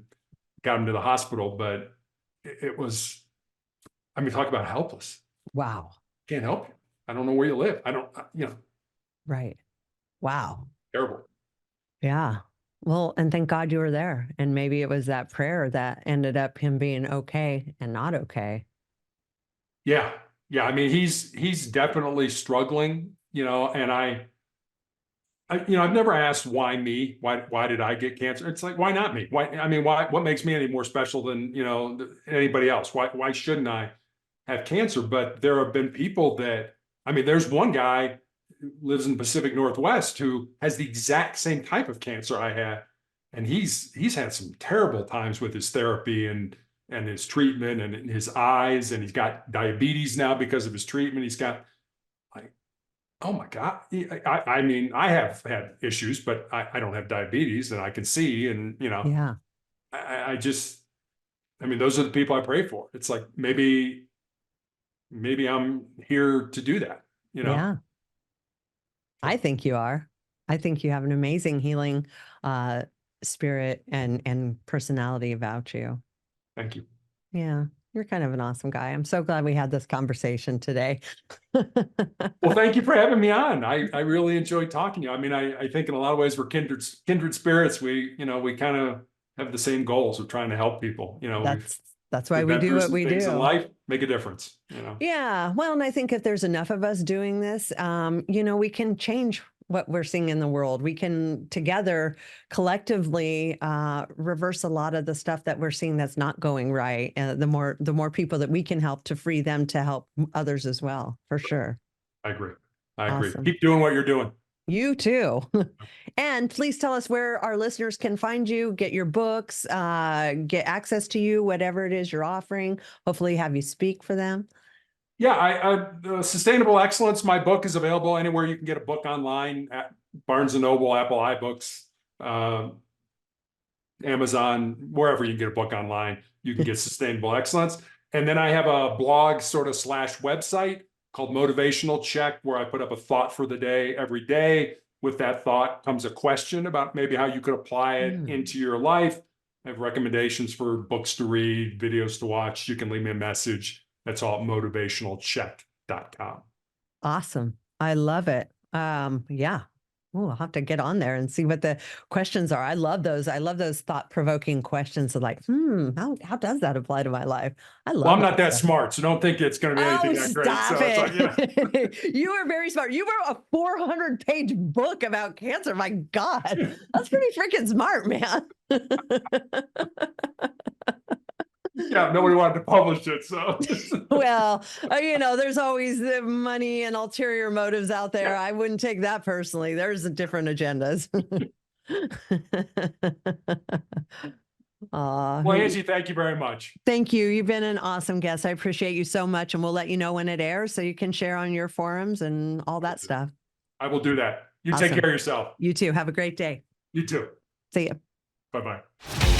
got him to the hospital, but it was, I mean, talk about helpless. Wow. Can't help you. I don't know where you live. I don't, Right. Wow. terrible. Yeah. Well, and thank God you were there. And maybe it was that prayer that ended up him being okay and not okay. Yeah. Yeah. I mean, he's definitely struggling, and I've never asked why me, why did I get cancer? It's like, why not me? What makes me any more special than, anybody else? Why shouldn't I have cancer? But there have been people there's one guy who lives in the Pacific Northwest who has the exact same type of cancer I had. And he's had some terrible times with his therapy and his treatment and his eyes, and he's got diabetes now because of his treatment. He's got like Oh my God. I mean, I have had issues, but I don't have diabetes and I can see, and, Yeah. I just, I mean, those are the people I pray for. It's like, maybe I'm here to do that, Yeah. I think you are. I think you have an amazing healing uh, spirit and personality about you. Thank you. Yeah. You're kind of an awesome guy. I'm so glad we had this conversation today. Well, thank you for having me on. I really enjoyed talking to you. I mean, I think in a lot of ways we're kindred spirits. We kind of have the same goals of trying to help people. That's that's why We've we been do through what some we things in do. life, make a difference. Yeah. Well, and I think if there's enough of us doing this, we can change what we're seeing in the world. We can together collectively reverse a lot of the stuff that we're seeing that's not going right. The more people that we can help to free them to help others as well, for sure. I agree. I agree. Awesome. Keep doing what you're doing. You too. And please tell us where our listeners can find you, get your books, get access to you, whatever it is you're offering. Hopefully have you speak for them. Yeah, Sustainable Excellence, my book is available anywhere you can get a book online, at Barnes and Noble, Apple iBooks, Amazon, wherever you can get a book online, you can get Sustainable Excellence. And then I have a blog sort of / website called Motivational Check, where I put up a thought for the day every day. With that thought comes a question about maybe how you could apply it into your life. I have recommendations for books to read, videos to watch. You can leave me a message. That's all at motivationalcheck.com. Awesome. I love it. Yeah. Oh, I'll have to get on there and see what the questions are. I love those. I love those thought-provoking questions of like, how does that apply to my life? I Well, I'm love not that that stuff. smart, so don't think it's going to be Oh, anything that great. stop So it's like, it. You are very smart. You wrote a 400-page book about cancer. My God, that's pretty freaking smart, man. yeah, nobody wanted to publish it. So, Well, there's always the money and ulterior motives out there. I wouldn't take that personally. There's different agendas. well, Angie, thank you very much. Thank you. You've been an awesome guest. I appreciate you so much. And we'll let you know when it airs so you can share on your forums and all that stuff. I will do that. You Awesome. take care of yourself. You too. Have a great day. You too. See you. Bye-bye.